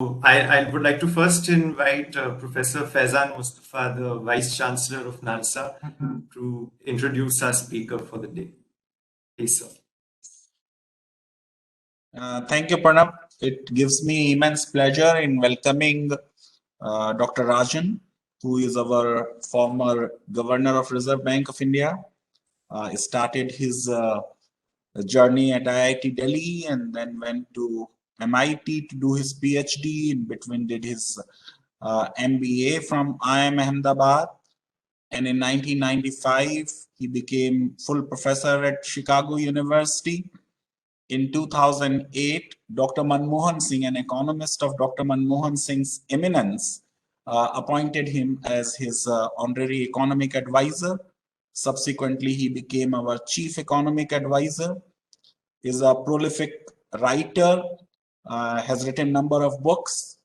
I would like to first invite Professor Faizan Mustafa, the Vice Chancellor of Nalsar, to introduce our speaker for the day. Please, sir. Thank you, Pranav. It gives me immense pleasure in welcoming Dr. Rajan, who is our former Governor of Reserve Bank of India. He started his journey at IIT Delhi and then went to MIT to do his PhD. In between, did his MBA from IIM Ahmedabad. And in 1995, he became full professor at Chicago University. In 2008, Dr. Manmohan Singh, an economist of Dr. Manmohan Singh's eminence, appointed him as his honorary economic advisor. Subsequently, he became our chief economic advisor. He's a prolific writer, has written a number of books.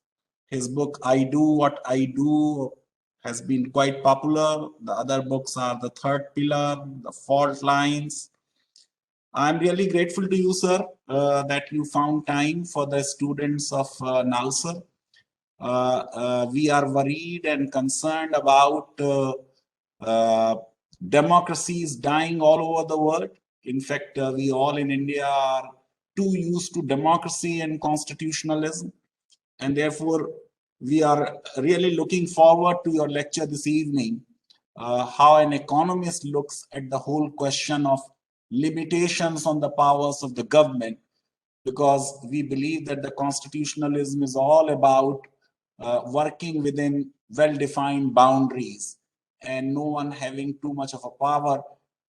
His book, I Do What I Do, has been quite popular. The other books are The Third Pillar, The Fault Lines. I'm really grateful to you, sir, that you found time for the students of Nalsar. We are worried and concerned about democracies dying all over the world. In fact, we all in India are too used to democracy and constitutionalism. And therefore, we are really looking forward to your lecture this evening, how an economist looks at the whole question of limitations on the powers of the government, because we believe that the constitutionalism is all about working within well-defined boundaries and no one having too much of a power.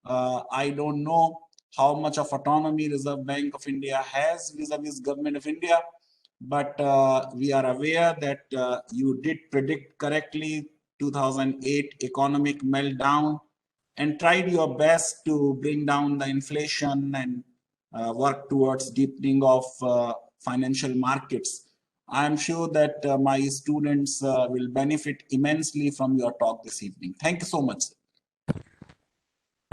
I don't know how much of autonomy Reserve Bank of India has vis-a-vis Government of India, but we are aware that you did predict correctly 2008 economic meltdown and tried your best to bring down the inflation and work towards deepening of financial markets. I'm sure that my students will benefit immensely from your talk this evening. Thank you so much.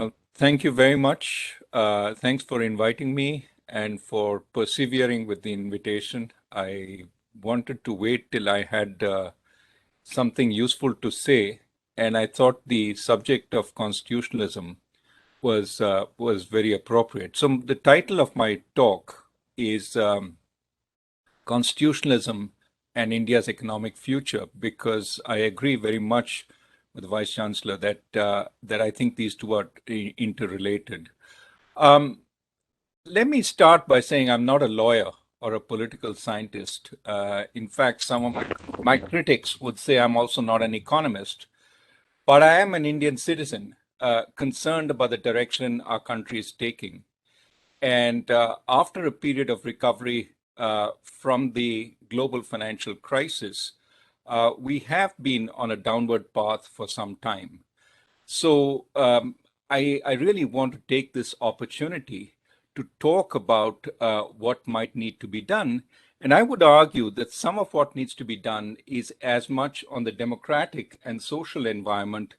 Well, thank you very much. Thanks for inviting me and for persevering with the invitation. I wanted to wait till I had something useful to say, and I thought the subject of constitutionalism was very appropriate. So the title of my talk is Constitutionalism and India's Economic Future, because I agree very much with the Vice Chancellor that I think these two are interrelated. Let me start by saying I'm not a lawyer or a political scientist. In fact, some of my critics would say I'm also not an economist, but I am an Indian citizen concerned about the direction our country is taking. And after a period of recovery from the global financial crisis, we have been on a downward path for some time. So I really want to take this opportunity to talk about what might need to be done. And I would argue that some of what needs to be done is as much on the democratic and social environment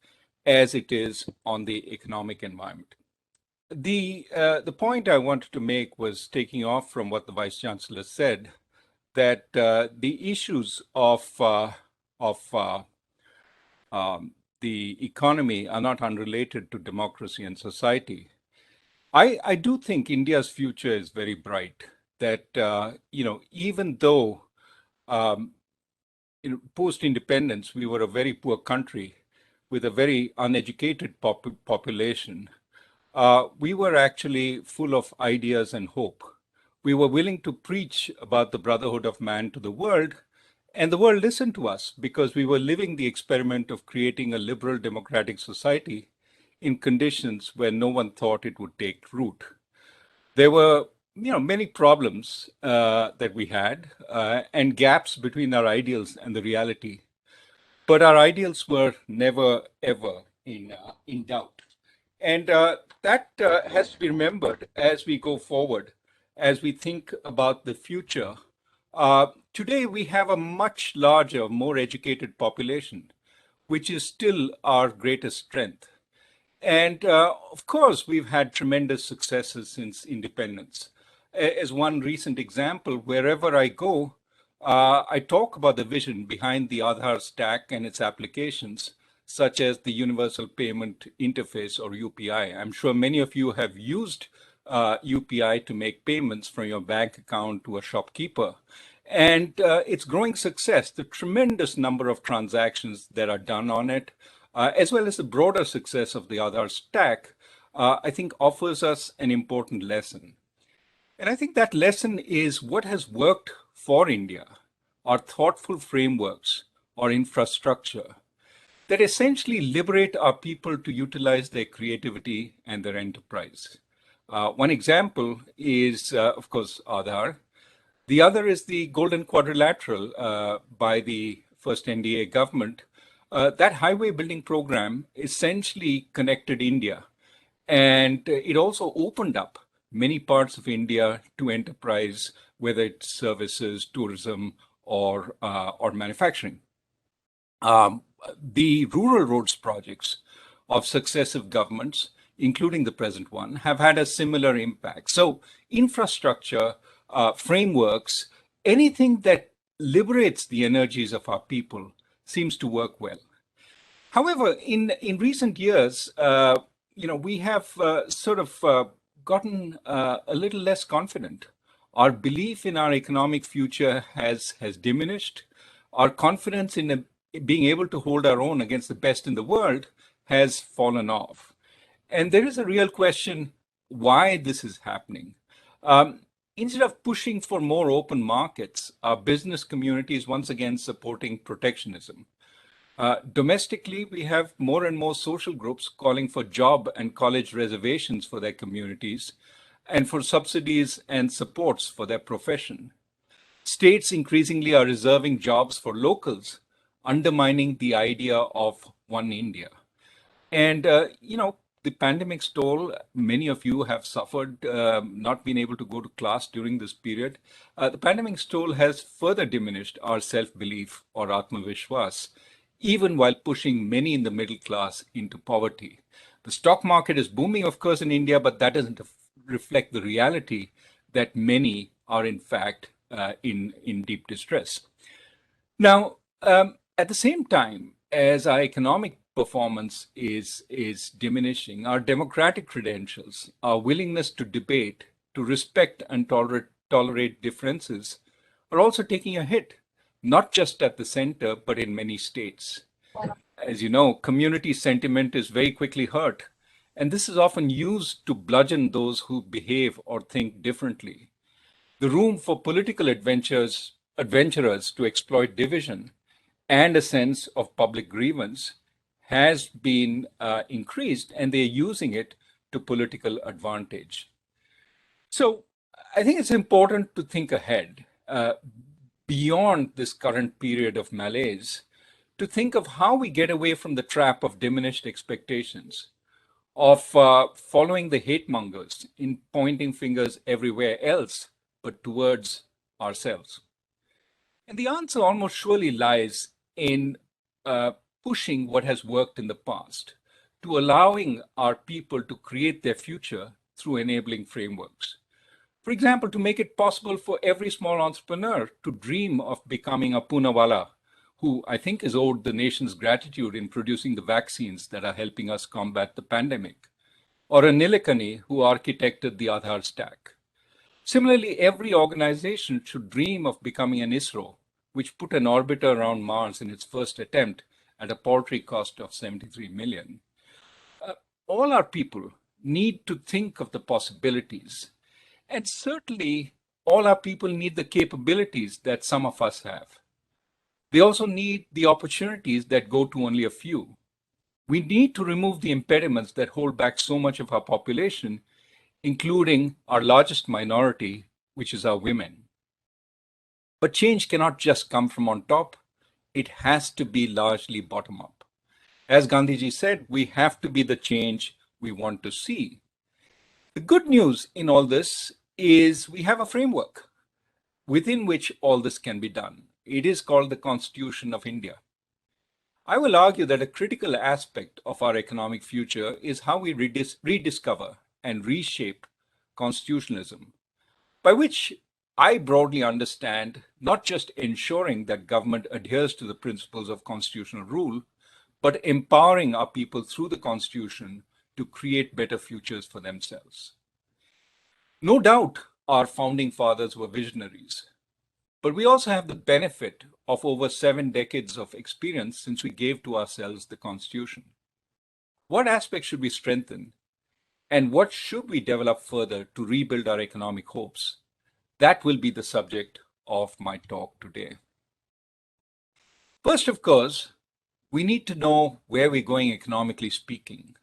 as it is on the economic environment. The point I wanted to make was taking off from what the Vice Chancellor said, that the issues of the economy are not unrelated to democracy and society. I do think India's future is very bright. That even though post-independence we were a very poor country with a very uneducated population, we were actually full of ideas and hope. We were willing to preach about the brotherhood of man to the world, and the world listened to us because we were living the experiment of creating a liberal democratic society in conditions where no one thought it would take root. There were many problems that we had and gaps between our ideals and the reality. But our ideals were never, ever in doubt. And that has to be remembered as we go forward, as we think about the future. Today, we have a much larger, more educated population, which is still our greatest strength. And of course, we've had tremendous successes since independence. As one recent example, wherever I go, I talk about the vision behind the Aadhaar stack and its applications, such as the Universal Payment Interface or UPI. I'm sure many of you have used UPI to make payments from your bank account to a shopkeeper. And its growing success, the tremendous number of transactions that are done on it, as well as the broader success of the Aadhaar stack, I think offers us an important lesson. And I think that lesson is what has worked for India are thoughtful frameworks or infrastructure that essentially liberate our people to utilize their creativity and their enterprise. One example is, of course, Aadhaar. The other is the Golden Quadrilateral by the first NDA government. That highway building program essentially connected India, and it also opened up many parts of India to enterprise, whether it's services, tourism, or manufacturing. The rural roads projects of successive governments, including the present one, have had a similar impact. So infrastructure, frameworks, anything that liberates the energies of our people seems to work well. However, in recent years, we have gotten a little less confident. Our belief in our economic future has diminished. Our confidence in being able to hold our own against the best in the world has fallen off. And there is a real question why this is happening. Instead of pushing for more open markets, our business community is once again supporting protectionism. Domestically, we have more and more social groups calling for job and college reservations for their communities and for subsidies and supports for their profession. States increasingly are reserving jobs for locals, undermining the idea of one India. And, the pandemic's toll, many of you have suffered, not being able to go to class during this period. The pandemic's toll has further diminished our self-belief or Atmavishwas, even while pushing many in the middle class into poverty. The stock market is booming, of course, in India, but that doesn't reflect the reality that many are, in fact, in deep distress. Now, at the same time, as our economic performance is diminishing, our democratic credentials, our willingness to debate, to respect and tolerate differences are also taking a hit, not just at the center, but in many states. As you know, community sentiment is very quickly hurt, and this is often used to bludgeon those who behave or think differently. The room for political adventurers to exploit division and a sense of public grievance has been increased, and they're using it to political advantage. So I think it's important to think ahead beyond this current period of malaise, to think of how we get away from the trap of diminished expectations, of following the hate mongers in pointing fingers everywhere else but towards ourselves. And the answer almost surely lies in pushing what has worked in the past, to allowing our people to create their future through enabling frameworks. For example, to make it possible for every small entrepreneur to dream of becoming a Poonawalla, who I think is owed the nation's gratitude in producing the vaccines that are helping us combat the pandemic, or a Nilekani who architected the Aadhaar stack. Similarly, every organization should dream of becoming an ISRO, which put an orbiter around Mars in its first attempt at a paltry cost of 73 million. All our people need to think of the possibilities. And certainly, all our people need the capabilities that some of us have. They also need the opportunities that go to only a few. We need to remove the impediments that hold back so much of our population, including our largest minority, which is our women. But change cannot just come from on top. It has to be largely bottom up. As Gandhiji said, we have to be the change we want to see. The good news in all this is we have a framework within which all this can be done. It is called the Constitution of India. I will argue that a critical aspect of our economic future is how we rediscover and reshape constitutionalism, by which I broadly understand not just ensuring that government adheres to the principles of constitutional rule, but empowering our people through the Constitution to create better futures for themselves. No doubt our founding fathers were visionaries, but we also have the benefit of over 7 decades of experience since we gave to ourselves the Constitution. What aspects should we strengthen, and what should we develop further to rebuild our economic hopes? That will be the subject of my talk today. First, of course, we need to know where we're going economically speaking.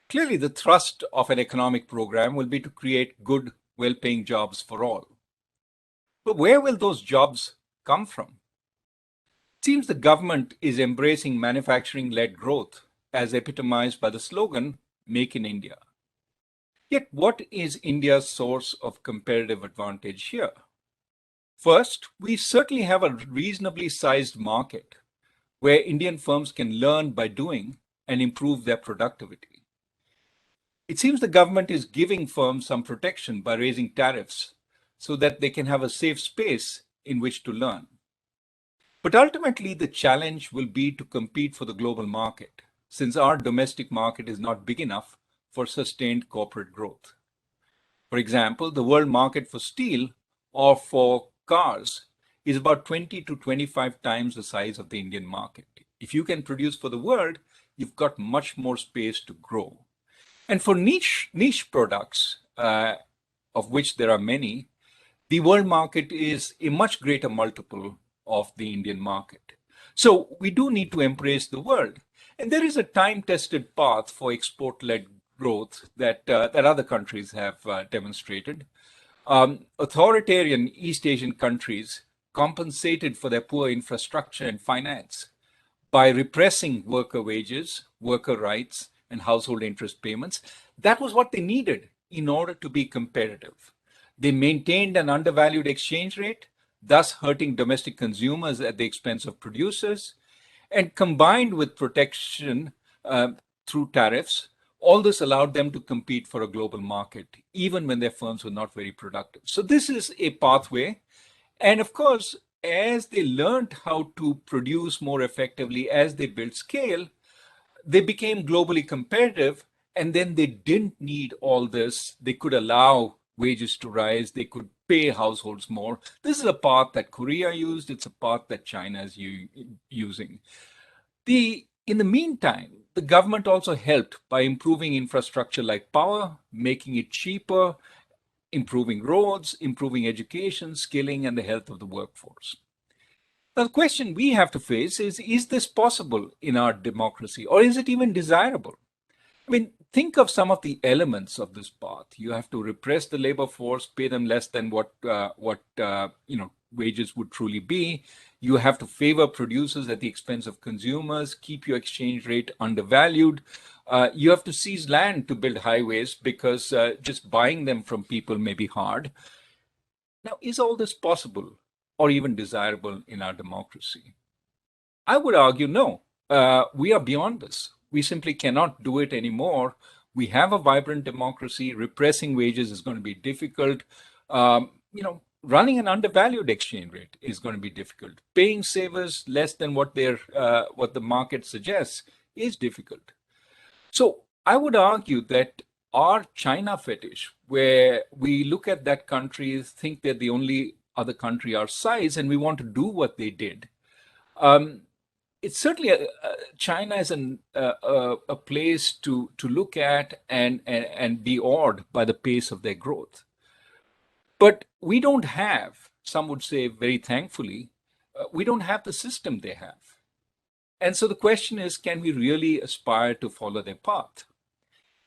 Clearly, the thrust of an economic program will be to create good, well-paying jobs for all. But where will those jobs come from? It seems the government is embracing manufacturing-led growth as epitomized by the slogan, Make in India. Yet, what is India's source of competitive advantage here? First, we certainly have a reasonably sized market where Indian firms can learn by doing and improve their productivity. It seems the government is giving firms some protection by raising tariffs so that they can have a safe space in which to learn. But ultimately, the challenge will be to compete for the global market, since our domestic market is not big enough for sustained corporate growth. For example, the world market for steel or for cars is about 20 to 25 times the size of the Indian market. If you can produce for the world, you've got much more space to grow. And for niche products, of which there are many, the world market is a much greater multiple of the Indian market. So we do need to embrace the world. And there is a time-tested path for export-led growth that other countries have demonstrated. Authoritarian East Asian countries compensated for their poor infrastructure and finance by repressing worker wages, worker rights, and household interest payments. That was what they needed in order to be competitive. They maintained an undervalued exchange rate, thus hurting domestic consumers at the expense of producers, and combined with protection through tariffs, all this allowed them to compete for a global market, even when their firms were not very productive. So this is a pathway. And of course, as they learned how to produce more effectively, as they built scale, they became globally competitive, and then they didn't need all this. They could allow wages to rise. They could pay households more. This is a path that Korea used. It's a path that China is using. In the meantime, the government also helped by improving infrastructure like power, making it cheaper, improving roads, improving education, skilling, and the health of the workforce. Now, the question we have to face is this possible in our democracy, or is it even desirable? I mean, think of some of the elements of this path. You have to repress the labor force, pay them less than what wages would truly be. You have to favor producers at the expense of consumers, keep your exchange rate undervalued. You have to seize land to build highways because just buying them from people may be hard. Now, is all this possible or even desirable in our democracy? I would argue no. We are beyond this. We simply cannot do it anymore. We have a vibrant democracy. Repressing wages is going to be difficult. Running an undervalued exchange rate is going to be difficult. Paying savers less than what the market suggests is difficult. So I would argue that our China fetish, where we look at that country, think they're the only other country our size, and we want to do what they did. It's certainly China is a place to look at and be awed by the pace of their growth. But we don't have, some would say very thankfully, we don't have the system they have. And so the question is, can we really aspire to follow their path?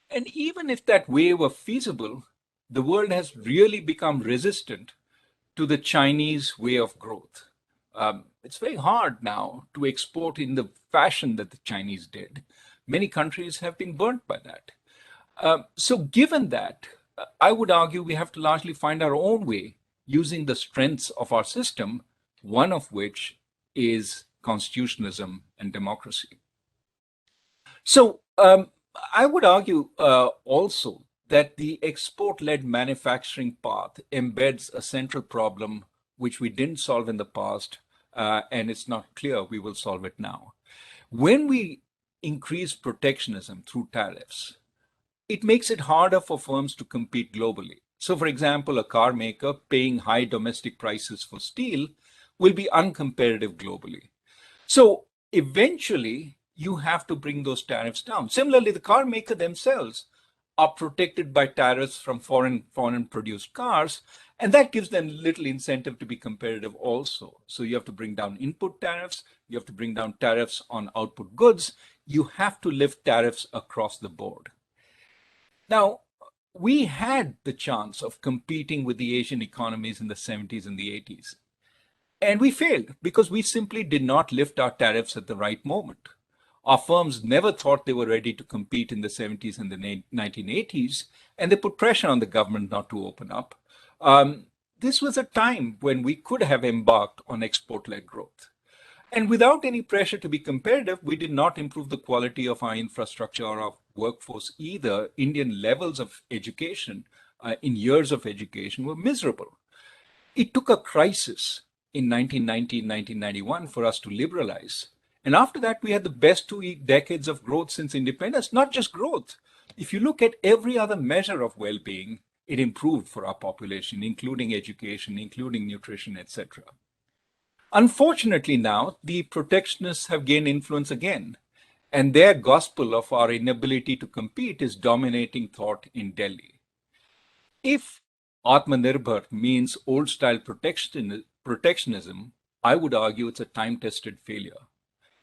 And even if that way were feasible, the world has really become resistant to the Chinese way of growth. It's very hard now to export in the fashion that the Chinese did. Many countries have been burnt by that. So given that, I would argue we have to largely find our own way using the strengths of our system, one of which is constitutionalism and democracy. So I would argue also that the export-led manufacturing path embeds a central problem which we didn't solve in the past, and it's not clear we will solve it now. When we increase protectionism through tariffs, it makes it harder for firms to compete globally. So, for example, a car maker paying high domestic prices for steel will be uncompetitive globally. So, eventually, you have to bring those tariffs down. Similarly, the car maker themselves are protected by tariffs from foreign produced cars, and that gives them little incentive to be competitive also. So you have to bring down input tariffs, you have to bring down tariffs on output goods, you have to lift tariffs across the board. Now, we had the chance of competing with the Asian economies in the 70s and the 80s. And we failed because we simply did not lift our tariffs at the right moment. Our firms never thought they were ready to compete in the 70s and the 1980s, and they put pressure on the government not to open up. This was a time when we could have embarked on export-led growth. And without any pressure to be competitive, we did not improve the quality of our infrastructure or our workforce either. Indian levels of education in years of education were miserable. It took a crisis in 1990, 1991 for us to liberalize. And after that, we had the best 2 decades of growth since independence, not just growth. If you look at every other measure of well-being, it improved for our population, including education, including nutrition, etc. Unfortunately now, the protectionists have gained influence again, and their gospel of our inability to compete is dominating thought in Delhi. If Atmanirbhar means old-style protectionism, I would argue it's a time-tested failure.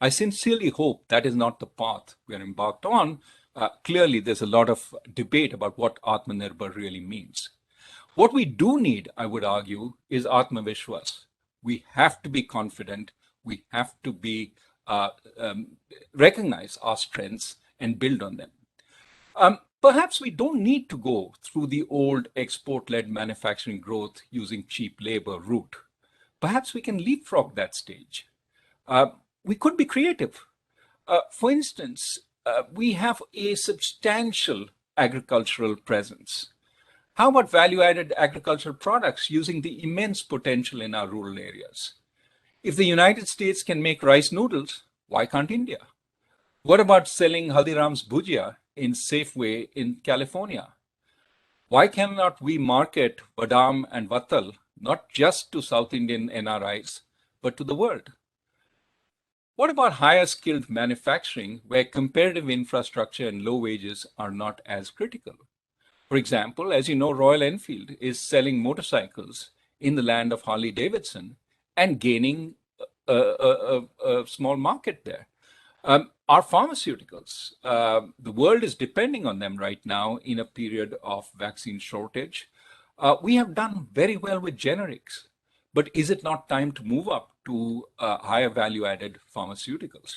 I sincerely hope that is not the path we are embarked on. Clearly, there's a lot of debate about what Atmanirbhar really means. What we do need, I would argue, is Atmavishwas. We have to be confident. We have to be recognize our strengths and build on them. Perhaps we don't need to go through the old export-led manufacturing growth using cheap labor route. Perhaps we can leapfrog that stage. We could be creative. For instance, we have a substantial agricultural presence. How about value-added agricultural products using the immense potential in our rural areas? If the United States can make rice noodles, why can't India? What about selling Haldiram's bhujia in Safeway in California? Why cannot we market badam and vatal not just to South Indian NRIs, but to the world? What about higher skilled manufacturing where competitive infrastructure and low wages are not as critical? For example, as you know, Royal Enfield is selling motorcycles in the land of Harley Davidson and gaining a small market there. Our pharmaceuticals, the world is depending on them right now in a period of vaccine shortage. We have done very well with generics, but is it not time to move up to higher value-added pharmaceuticals?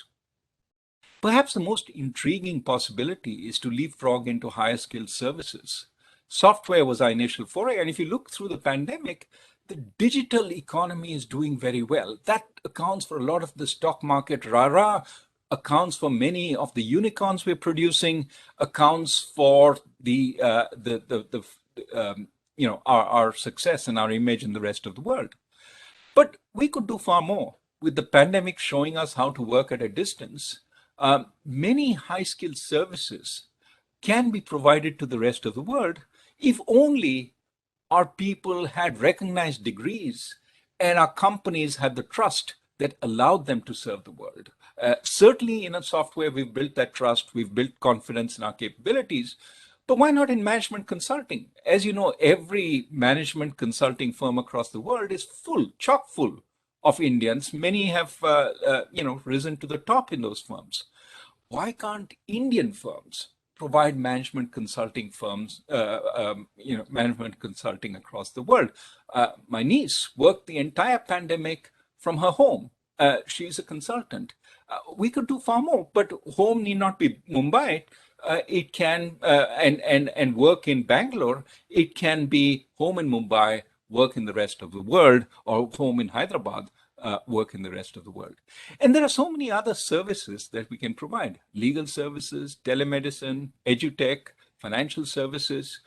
Perhaps the most intriguing possibility is to leapfrog into higher skilled services. Software was our initial foray, and if you look through the pandemic, the digital economy is doing very well. That accounts for a lot of the stock market rah-rah, accounts for many of the unicorns we're producing, accounts for our success and our image in the rest of the world. But we could do far more. With the pandemic showing us how to work at a distance, many high-skilled services can be provided to the rest of the world if only our people had recognized degrees and our companies had the trust that allowed them to serve the world. Certainly in a software, we've built that trust, we've built confidence in our capabilities, but why not in management consulting? As you know, every management consulting firm across the world is full, chock full of Indians. Many have, risen to the top in those firms. Why can't Indian firms provide management consulting firms, management consulting across the world? My niece worked the entire pandemic from her home. She's a consultant. We could do far more, but home need not be Mumbai. It can, and work in Bangalore, it can be home in Mumbai, work in the rest of the world, or home in Hyderabad, work in the rest of the world. And there are so many other services that we can provide. Legal services, telemedicine, edutech, financial services.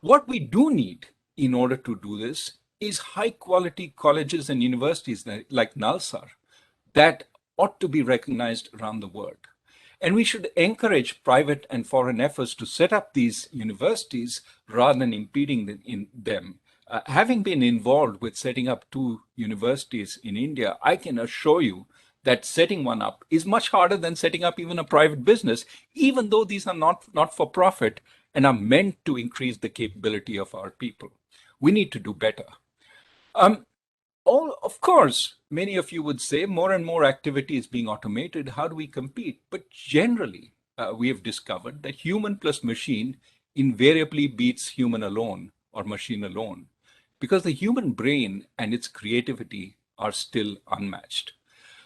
What we do need in order to do this is high quality colleges and universities like Nalsar that ought to be recognized around the world. And we should encourage private and foreign efforts to set up these universities rather than impeding in them. Having been involved with setting up 2 universities in India, I can assure you that setting one up is much harder than setting up even a private business, even though these are not for profit and are meant to increase the capability of our people. We need to do better. Of course, many of you would say more and more activity is being automated. How do we compete? But generally, we have discovered that human plus machine invariably beats human alone or machine alone, because the human brain and its creativity are still unmatched.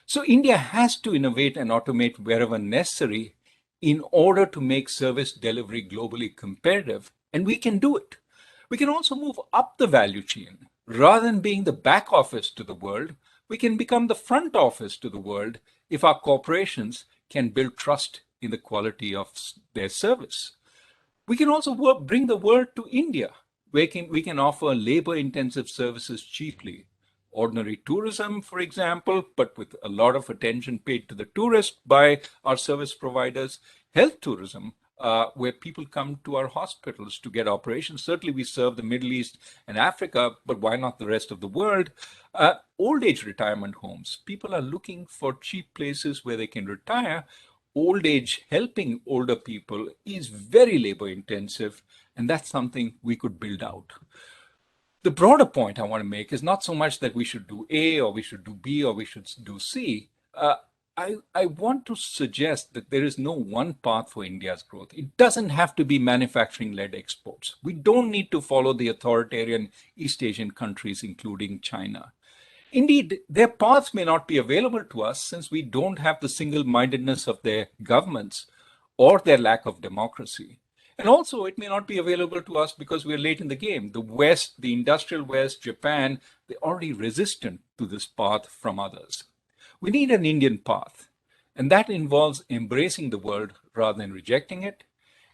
So India has to innovate and automate wherever necessary in order to make service delivery globally competitive, and we can do it. We can also move up the value chain. Rather than being the back office to the world, we can become the front office to the world if our corporations can build trust in the quality of their service. We can also bring the world to India, where we can offer labor-intensive services cheaply. Ordinary tourism, for example, but with a lot of attention paid to the tourist by our service providers. Health tourism, where people come to our hospitals to get operations. Certainly we serve the Middle East and Africa, but why not the rest of the world? Old age retirement homes. People are looking for cheap places where they can retire. Old age, helping older people is very labor intensive, and that's something we could build out. The broader point I want to make is not so much that we should do A or we should do B or we should do C. I want to suggest that there is no one path for India's growth. It doesn't have to be manufacturing-led exports. We don't need to follow the authoritarian East Asian countries, including China. Indeed, their paths may not be available to us since we don't have the single-mindedness of their governments or their lack of democracy. And also, it may not be available to us because we're late in the game. The West, the industrial West, Japan, they're already resistant to this path from others. We need an Indian path, and that involves embracing the world rather than rejecting it.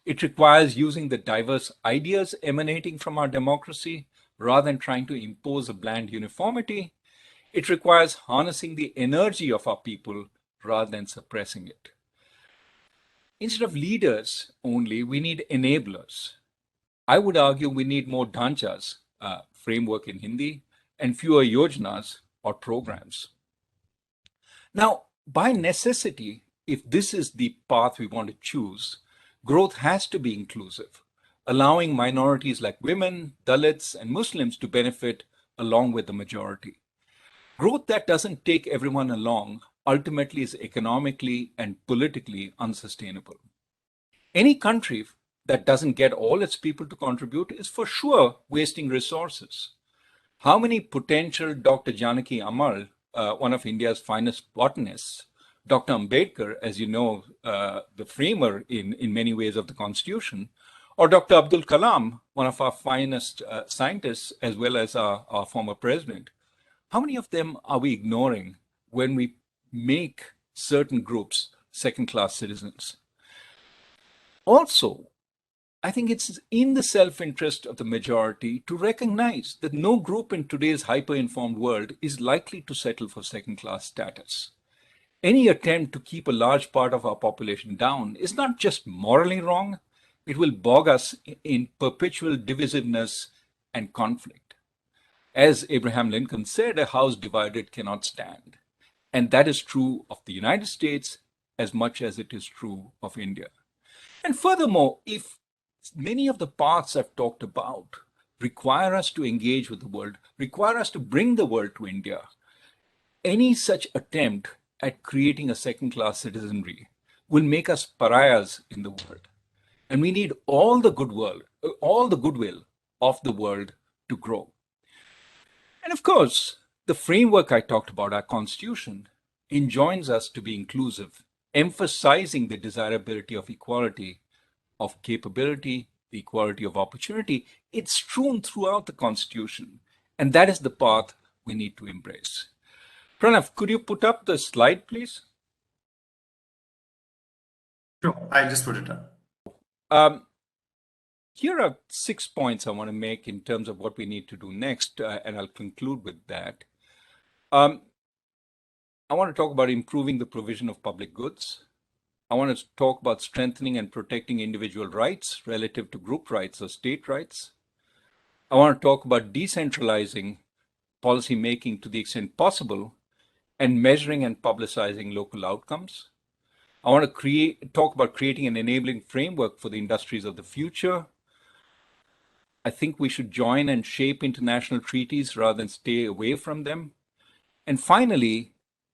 It requires using the diverse ideas emanating from our democracy rather than trying to impose a bland uniformity. It requires harnessing the energy of our people rather than suppressing it. Instead of leaders only, we need enablers. I would argue we need more dhanchas, framework in Hindi, and fewer yojanas or programs. Now, by necessity, if this is the path we want to choose, growth has to be inclusive, allowing minorities like women, Dalits, and Muslims to benefit along with the majority. Growth that doesn't take everyone along ultimately is economically and politically unsustainable. Any country that doesn't get all its people to contribute is for sure wasting resources. How many potential Dr. Janaki Ammal, one of India's finest botanists, Dr. Ambedkar, as you know, the framer in many ways of the Constitution, or Dr. Abdul Kalam, one of our finest scientists, as well as our former president, how many of them are we ignoring when we make certain groups second-class citizens? Also, I think it's in the self-interest of the majority to recognize that no group in today's hyper-informed world is likely to settle for second-class status. Any attempt to keep a large part of our population down is not just morally wrong, it will bog us in perpetual divisiveness and conflict. As Abraham Lincoln said, a house divided cannot stand. And that is true of the United States as much as it is true of India. And furthermore, if many of the paths I've talked about require us to engage with the world, require us to bring the world to India, any such attempt at creating a second-class citizenry will make us pariahs in the world. And we need all the goodwill of the world to grow. And of course, the framework I talked about, our Constitution, enjoins us to be inclusive, emphasizing the desirability of equality, of capability, the equality of opportunity. It's strewn throughout the Constitution, and that is the path we need to embrace. Pranav, could you put up the slide, please? Sure, I just put it up. here are 6 points I want to make in terms of what we need to do next, and I'll conclude with that. I want to talk about improving the provision of public goods. I want to talk about strengthening and protecting individual rights relative to group rights or state rights. I want to talk about decentralizing policy making to the extent possible and measuring and publicizing local outcomes. I want to talk about creating an enabling framework for the industries of the future. I think we should join and shape international treaties rather than stay away from them. And finally,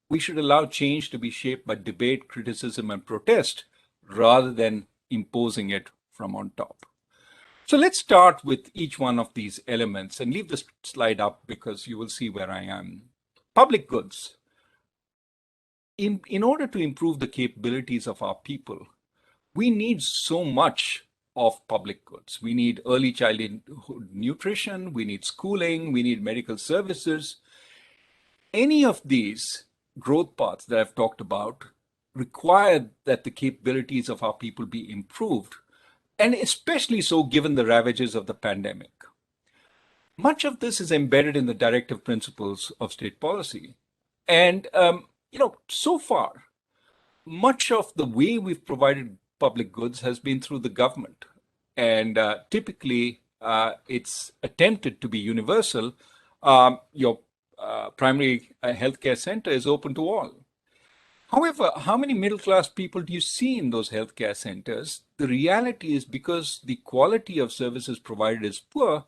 we should allow change to be shaped by debate, criticism, and protest rather than imposing it from on top. So let's start with each one of these elements and leave this slide up because you will see where I am. Public goods. In order to improve the capabilities of our people, we need so much of public goods. We need early childhood nutrition, we need schooling, we need medical services. Any of these growth paths that I've talked about require that the capabilities of our people be improved, and especially so given the ravages of the pandemic. Much of this is embedded in the directive principles of state policy. And, so far, much of the way we've provided public goods has been through the government. And typically, it's attempted to be universal. Your primary healthcare center is open to all. However, how many middle-class people do you see in those healthcare centers? The reality is because the quality of services provided is poor,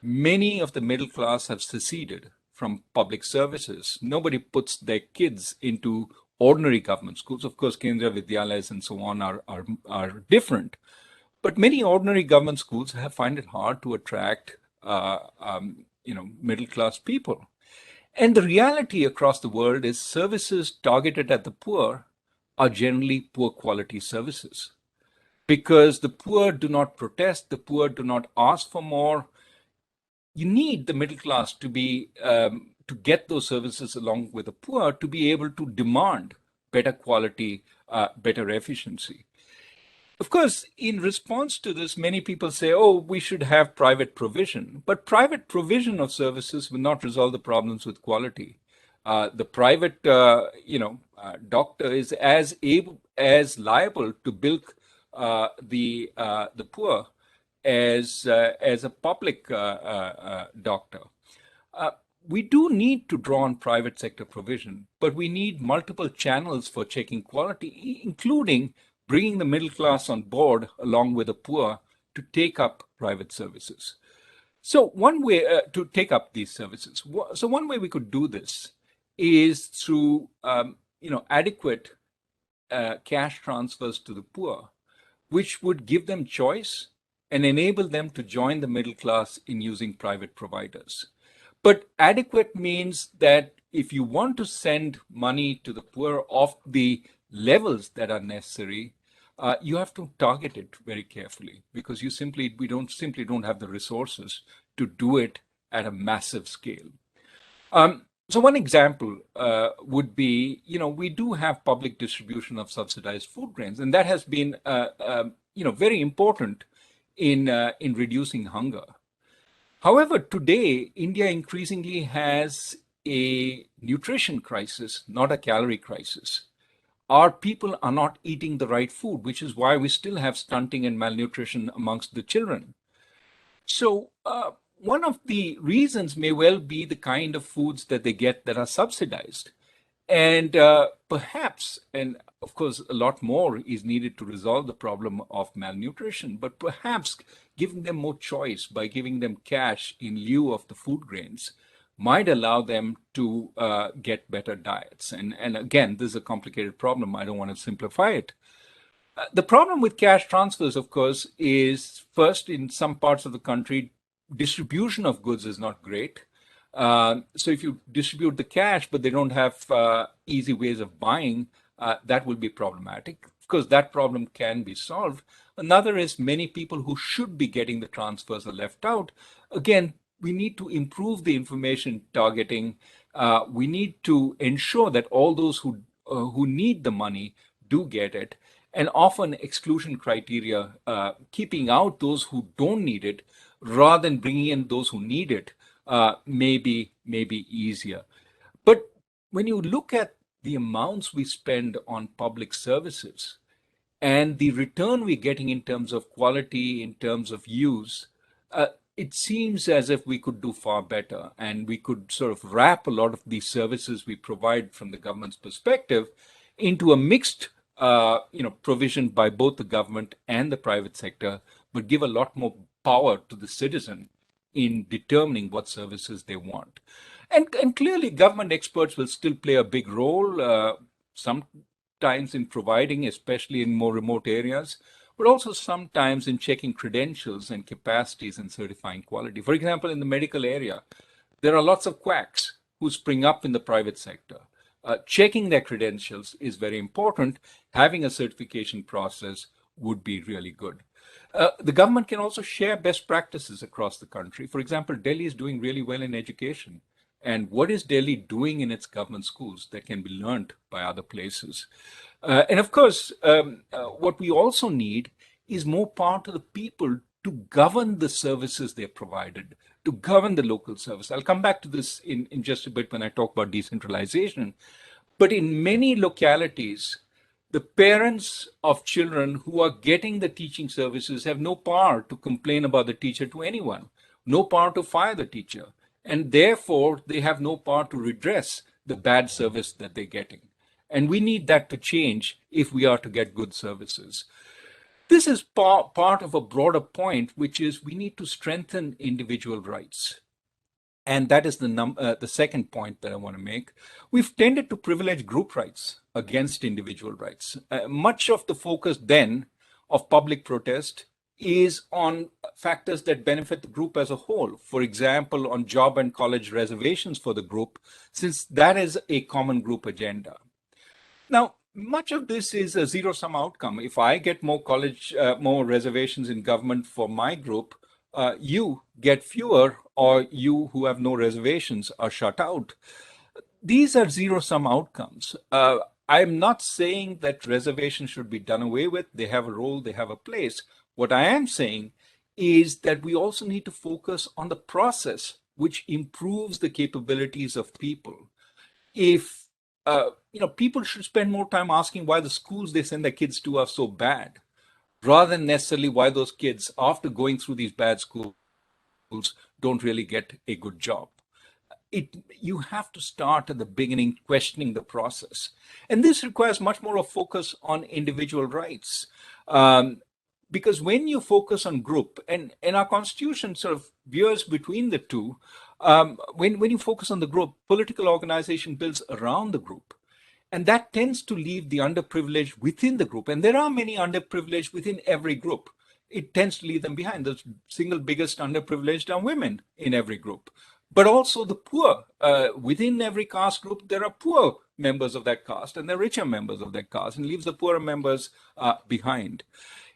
many of the middle class have seceded from public services. Nobody puts their kids into ordinary government schools. Of course, Kendriya Vidyalayas and so on are different. But many ordinary government schools find it hard to attract middle class people. And the reality across the world is services targeted at the poor are generally poor quality services because the poor do not protest, the poor do not ask for more. You need the middle class to be to get those services along with the poor to be able to demand better quality, better efficiency. Of course, in response to this, many people say, oh, we should have private provision. But private provision of services will not resolve the problems with quality. The private, doctor is as liable to bilk the poor as a public doctor. We do need to draw on private sector provision, but we need multiple channels for checking quality, including bringing the middle class on board along with the poor to take up private services. So one way to take up these services. So one way we could do this is through adequate cash transfers to the poor, which would give them choice and enable them to join the middle class in using private providers. But adequate means that if you want to send money to the poor of the levels that are necessary, you have to target it very carefully because we simply don't have the resources to do it at a massive scale. So one example would be, we do have public distribution of subsidized food grains, and that has been, very important in reducing hunger. However, today, India increasingly has a nutrition crisis, not a calorie crisis. Our people are not eating the right food, which is why we still have stunting and malnutrition amongst the children. So one of the reasons may well be the kind of foods that they get that are subsidized. And perhaps, and of course, a lot more is needed to resolve the problem of malnutrition, but perhaps giving them more choice by giving them cash in lieu of the food grains might allow them to get better diets. And again, this is a complicated problem. I don't want to simplify it. The problem with cash transfers, of course, is first, in some parts of the country, distribution of goods is not great. So if you distribute the cash, but they don't have easy ways of buying, that will be problematic. Of course, that problem can be solved. Another is many people who should be getting the transfers are left out. Again, we need to improve the information targeting. We need to ensure that all those who need the money do get it. and often exclusion criteria, keeping out those who don't need it rather than bringing in those who need it, may be easier. But when you look at the amounts we spend on public services and the return we're getting in terms of quality, in terms of use, it seems as if we could do far better, and we could sort of wrap a lot of these services we provide from the government's perspective into a mixed provision by both the government and the private sector, but give a lot more power to the citizen in determining what services they want. And clearly, government experts will still play a big role, sometimes in providing, especially in more remote areas, but also sometimes in checking credentials and capacities and certifying quality. For example, in the medical area, there are lots of quacks who spring up in the private sector. Checking their credentials is very important. Having a certification process would be really good. The government can also share best practices across the country. For example, Delhi is doing really well in education. And what is Delhi doing in its government schools that can be learned by other places? And of course, what we also need is more power to the people to govern the services they're provided, to govern the local service. I'll come back to this in just a bit when I talk about decentralization. But in many localities, the parents of children who are getting the teaching services have no power to complain about the teacher to anyone, no power to fire the teacher, and therefore they have no power to redress the bad service that they're getting. And we need that to change if we are to get good services. This is part of a broader point, which is we need to strengthen individual rights. And that is the second point that I want to make. We've tended to privilege group rights against individual rights. Much of the focus then of public protest is on factors that benefit the group as a whole. For example, on job and college reservations for the group, since that is a common group agenda. Now, much of this is a zero-sum outcome. If I get more reservations in government for my group, you get fewer, or you who have no reservations are shut out. These are zero-sum outcomes. I'm not saying that reservations should be done away with. They have a role, they have a place. What I am saying is that we also need to focus on the process which improves the capabilities of people. If people should spend more time asking why the schools they send their kids to are so bad, rather than necessarily why those kids, after going through these bad schools, don't really get a good job. You have to start at the beginning, questioning the process. And this requires much more of focus on individual rights. Because when you focus on group, and our constitution sort of veers between the two, when you focus on the group, political organization builds around the group. And that tends to leave the underprivileged within the group. And there are many underprivileged within every group. It tends to leave them behind. The single biggest underprivileged are women in every group. But also the poor. Within every caste group, there are poor members of that caste, and there are richer members of that caste, and leaves the poorer members behind.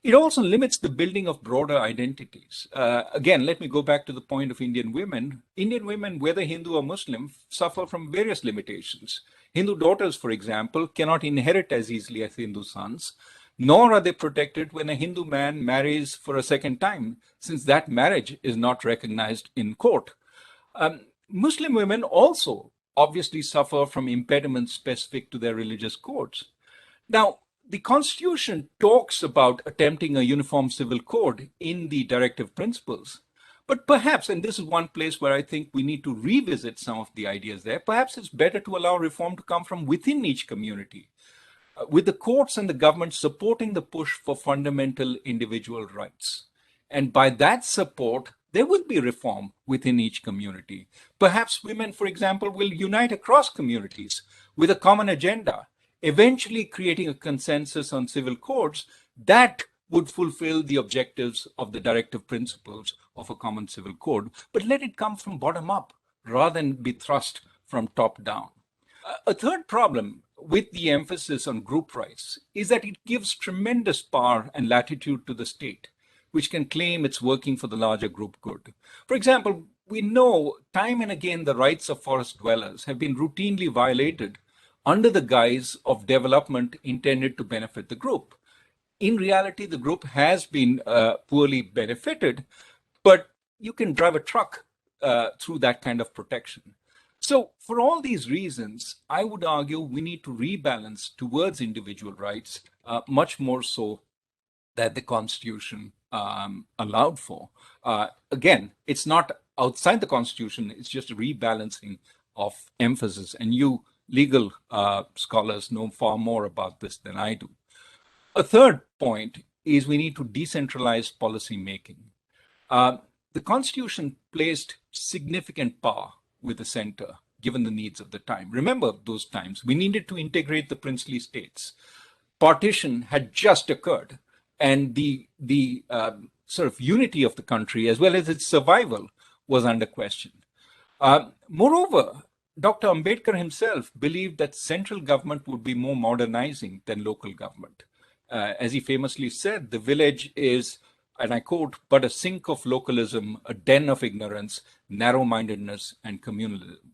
It also limits the building of broader identities. Again, let me go back to the point of Indian women. Indian women, whether Hindu or Muslim, suffer from various limitations. Hindu daughters, for example, cannot inherit as easily as Hindu sons, nor are they protected when a Hindu man marries for a second time, since that marriage is not recognized in court. Muslim women also obviously suffer from impediments specific to their religious codes. Now, the Constitution talks about attempting a uniform civil code in the directive principles. But perhaps, and this is one place where I think we need to revisit some of the ideas there, perhaps it's better to allow reform to come from within each community, with the courts and the government supporting the push for fundamental individual rights. And by that support, there will be reform within each community. Perhaps women, for example, will unite across communities with a common agenda, eventually creating a consensus on civil codes that would fulfill the objectives of the directive principles of a common civil code, but let it come from bottom up rather than be thrust from top down. A third problem with the emphasis on group rights is that it gives tremendous power and latitude to the state, which can claim it's working for the larger group good. For example, we know time and again the rights of forest dwellers have been routinely violated under the guise of development intended to benefit the group. In reality, the group has been poorly benefited, but you can drive a truck through that kind of protection. So, for all these reasons, I would argue we need to rebalance towards individual rights, much more so that the Constitution allowed for. Again, it's not outside the Constitution, it's just a rebalancing of emphasis. And you legal scholars know far more about this than I do. A third point is we need to decentralize policy making. Uh, the Constitution placed significant power with the center, given the needs of the time. Remember those times. We needed to integrate the princely states. Partition had just occurred, and the sort of unity of the country, as well as its survival, was under question. Moreover, Dr. Ambedkar himself believed that central government would be more modernizing than local government. As he famously said, the village is, and I quote, but a sink of localism, a den of ignorance, narrow-mindedness, and communalism.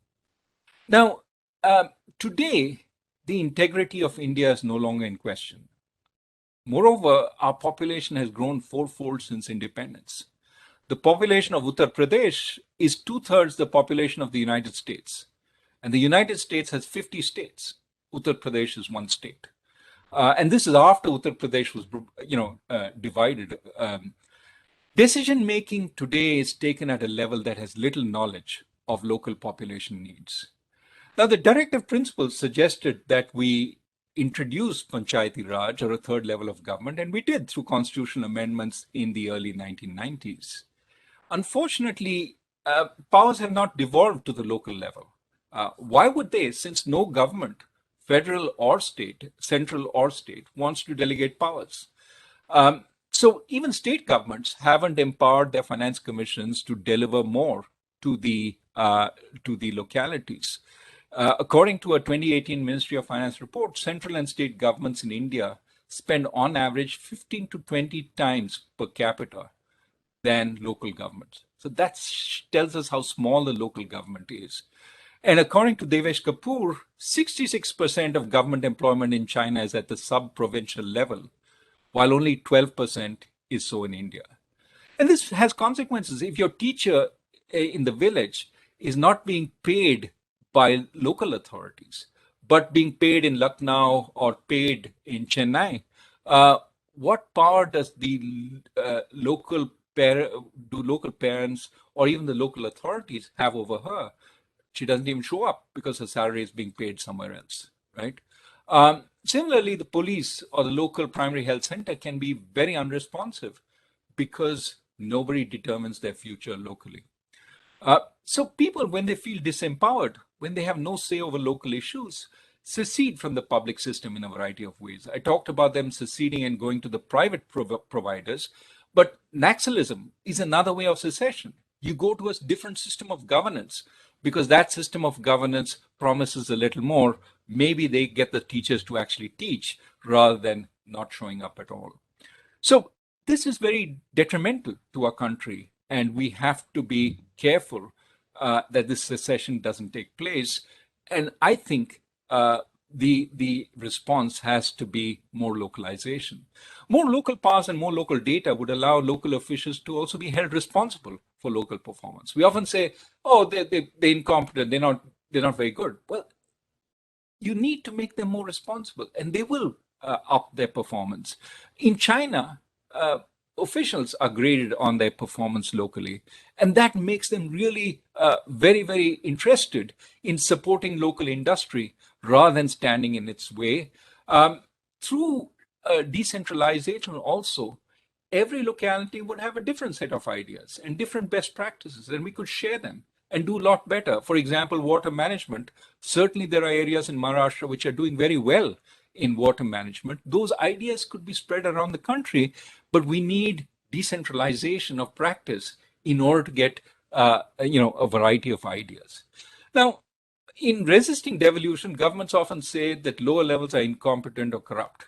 Now, today, the integrity of India is no longer in question. Moreover, our population has grown fourfold since independence. The population of Uttar Pradesh is 2/3 the population of the United States. And the United States has 50 states. Uttar Pradesh is one state. And this is after Uttar Pradesh was, divided. Decision making today is taken at a level that has little knowledge of local population needs. Now, the directive principles suggested that we introduce panchayati Raj, or a third level of government, and we did through constitutional amendments in the early 1990s. Unfortunately, powers have not devolved to the local level. Why would they, since no government, federal or state, central or state, wants to delegate powers? So even state governments haven't empowered their finance commissions to deliver more to the localities. According to a 2018 Ministry of Finance report, central and state governments in India spend on average 15 to 20 times per capita than local governments. So that tells us how small the local government is. And according to Devesh Kapoor, 66% of government employment in China is at the sub-provincial level, while only 12% is so in India. And this has consequences. If your teacher in the village is not being paid by local authorities, but being paid in Lucknow or paid in Chennai, what power does the local parents or even the local authorities have over her? She doesn't even show up because her salary is being paid somewhere else, right? Similarly, the police or the local primary health center can be very unresponsive because nobody determines their future locally. So people, when they feel disempowered, when they have no say over local issues, secede from the public system in a variety of ways. I talked about them seceding and going to the private providers, but Naxalism is another way of secession. You go to a different system of governance because that system of governance promises a little more. Maybe they get the teachers to actually teach rather than not showing up at all. So this is very detrimental to our country, and we have to be careful that this secession doesn't take place. And I think the response has to be more localization. More local powers and more local data would allow local officials to also be held responsible for local performance. We often say, "Oh, they're incompetent. They're not very good." Well, you need to make them more responsible, and they will up their performance. In China, officials are graded on their performance locally, and that makes them really very, very interested in supporting local industry rather than standing in its way. Through decentralization also, every locality would have a different set of ideas and different best practices, and we could share them and do a lot better. For example, water management. Certainly there are areas in Maharashtra which are doing very well in water management. Those ideas could be spread around the country, but we need decentralization of practice in order to get a variety of ideas. Now, in resisting devolution, governments often say that lower levels are incompetent or corrupt.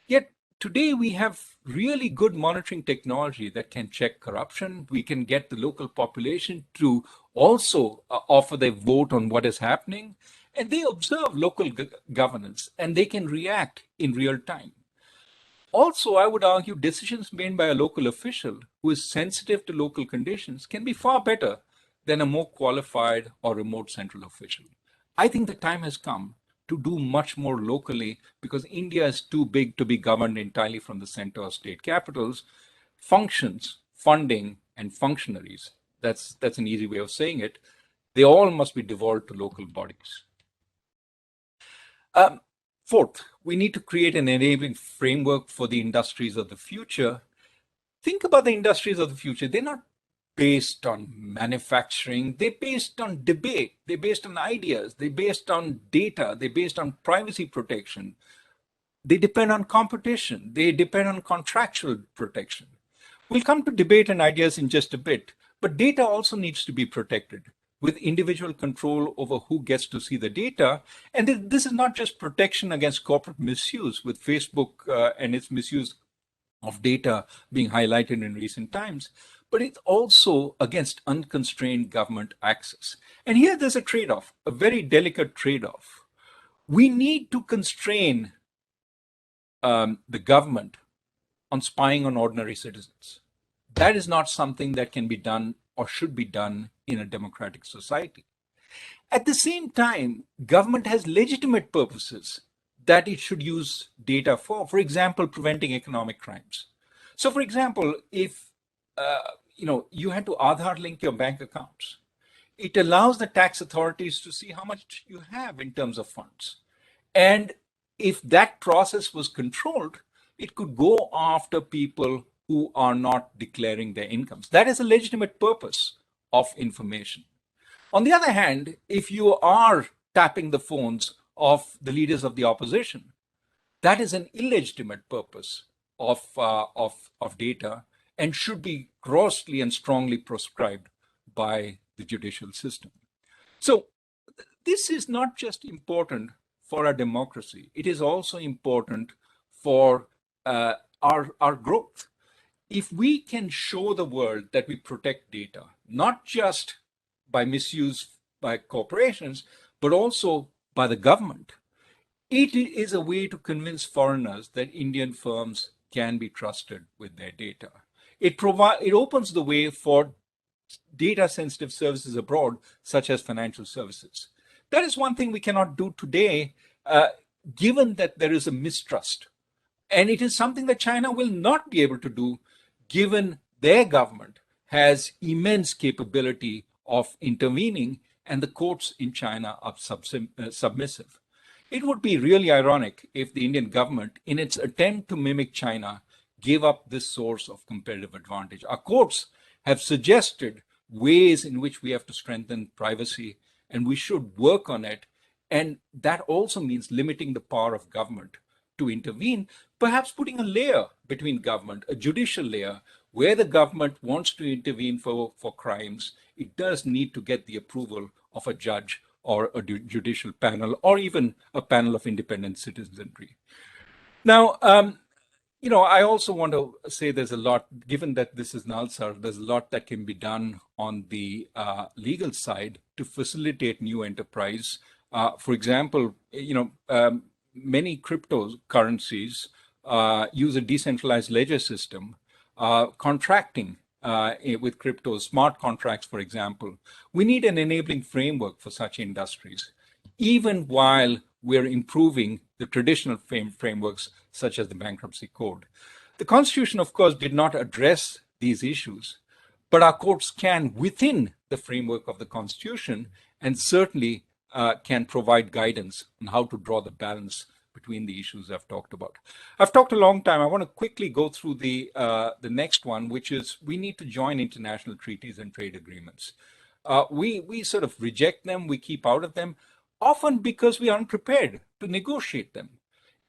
Yet today we have really good monitoring technology that can check corruption. We can get the local population to also offer their vote on what is happening, and they observe local governance and they can react in real time. Also, I would argue decisions made by a local official who is sensitive to local conditions can be far better than a more qualified or remote central official. I think the time has come to do much more locally because India is too big to be governed entirely from the center or state capitals. Functions, funding, and functionaries, that's an easy way of saying it, they all must be devolved to local bodies. Um, Fourth, we need to create an enabling framework for the industries of the future. Think about the industries of the future. They're not based on manufacturing. They're based on debate. They're based on ideas. They're based on data. They're based on privacy protection. They depend on competition. They depend on contractual protection. We'll come to debate and ideas in just a bit, but data also needs to be protected with individual control over who gets to see the data. And this is not just protection against corporate misuse with Facebook and its misuse of data being highlighted in recent times, but it's also against unconstrained government access. And here there's a trade-off, a very delicate trade-off. We need to constrain the government on spying on ordinary citizens. That is not something that can be done or should be done in a democratic society. At the same time, government has legitimate purposes that it should use data for example, preventing economic crimes. So, for example, if you had to Aadhaar link your bank accounts, it allows the tax authorities to see how much you have in terms of funds. And if that process was controlled, it could go after people who are not declaring their incomes. That is a legitimate purpose of information. On the other hand, if you are tapping the phones of the leaders of the opposition, that is an illegitimate purpose of data and should be grossly and strongly proscribed by the judicial system. So this is not just important for our democracy, it is also important for our growth. If we can show the world that we protect data, not just by misuse by corporations, but also by the government, it is a way to convince foreigners that Indian firms can be trusted with their data. It opens the way for data sensitive services abroad, such as financial services. That is one thing we cannot do today, given that there is a mistrust. And it is something that China will not be able to do, given their government has immense capability of intervening, and the courts in China are submissive. It would be really ironic if the Indian government, in its attempt to mimic China, gave up this source of competitive advantage. Our courts have suggested ways in which we have to strengthen privacy, and we should work on it. And that also means limiting the power of government to intervene, perhaps putting a layer between government, a judicial layer, where the government wants to intervene for crimes. It does need to get the approval of a judge or a judicial panel, or even a panel of independent citizenry. Now, I also want to say there's a lot, given that this is Nalsar, there's a lot that can be done on the legal side to facilitate new enterprise. For example, many cryptocurrencies use a decentralized ledger system, contracting with crypto, smart contracts, for example. We need an enabling framework for such industries, even while we're improving the traditional frameworks such as the bankruptcy code. The Constitution, of course, did not address these issues, but our courts can, within the framework of the Constitution, and certainly can provide guidance on how to draw the balance between the issues I've talked about. I've talked a long time. I want to quickly go through the next one, which is we need to join international treaties and trade agreements. We sort of reject them, we keep out of them, often because we are unprepared to negotiate them.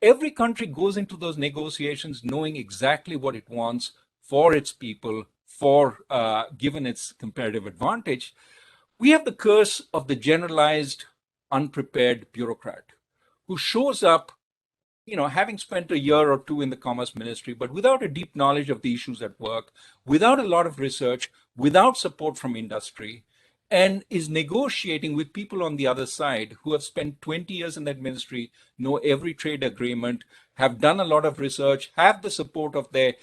Every country goes into those negotiations knowing exactly what it wants for its people, given its comparative advantage. We have the curse of the generalized, unprepared bureaucrat who shows up, having spent a year or two in the Commerce Ministry, but without a deep knowledge of the issues at work, without a lot of research, without support from industry, and is negotiating with people on the other side who have spent 20 years in that ministry, know every trade agreement, have done a lot of research, have the support of their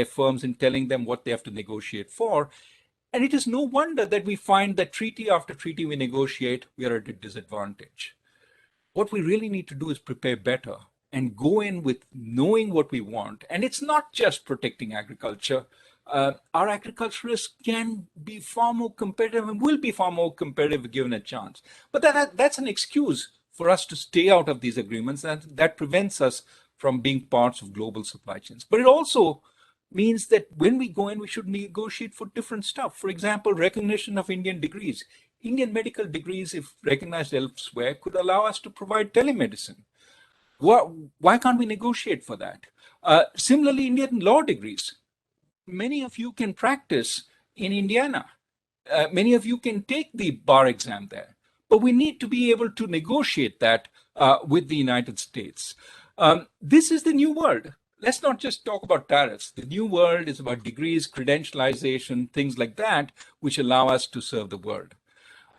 firms in telling them what they have to negotiate for. And it is no wonder that we find that treaty after treaty we negotiate, we are at a disadvantage. What we really need to do is prepare better and go in with knowing what we want. And it's not just protecting agriculture. Our agriculturists can be far more competitive and will be far more competitive if given a chance. But that's an excuse for us to stay out of these agreements, and that prevents us from being parts of global supply chains. But it also means that when we go in, we should negotiate for different stuff. For example, recognition of Indian degrees. Indian medical degrees, if recognized elsewhere, could allow us to provide telemedicine. Why can't we negotiate for that? Similarly, Indian law degrees. Many of you can practice in Indiana. Many of you can take the bar exam there. But we need to be able to negotiate that with the United States. This is the new world. Let's not just talk about tariffs. The new world is about degrees, credentialization, things like that, which allow us to serve the world.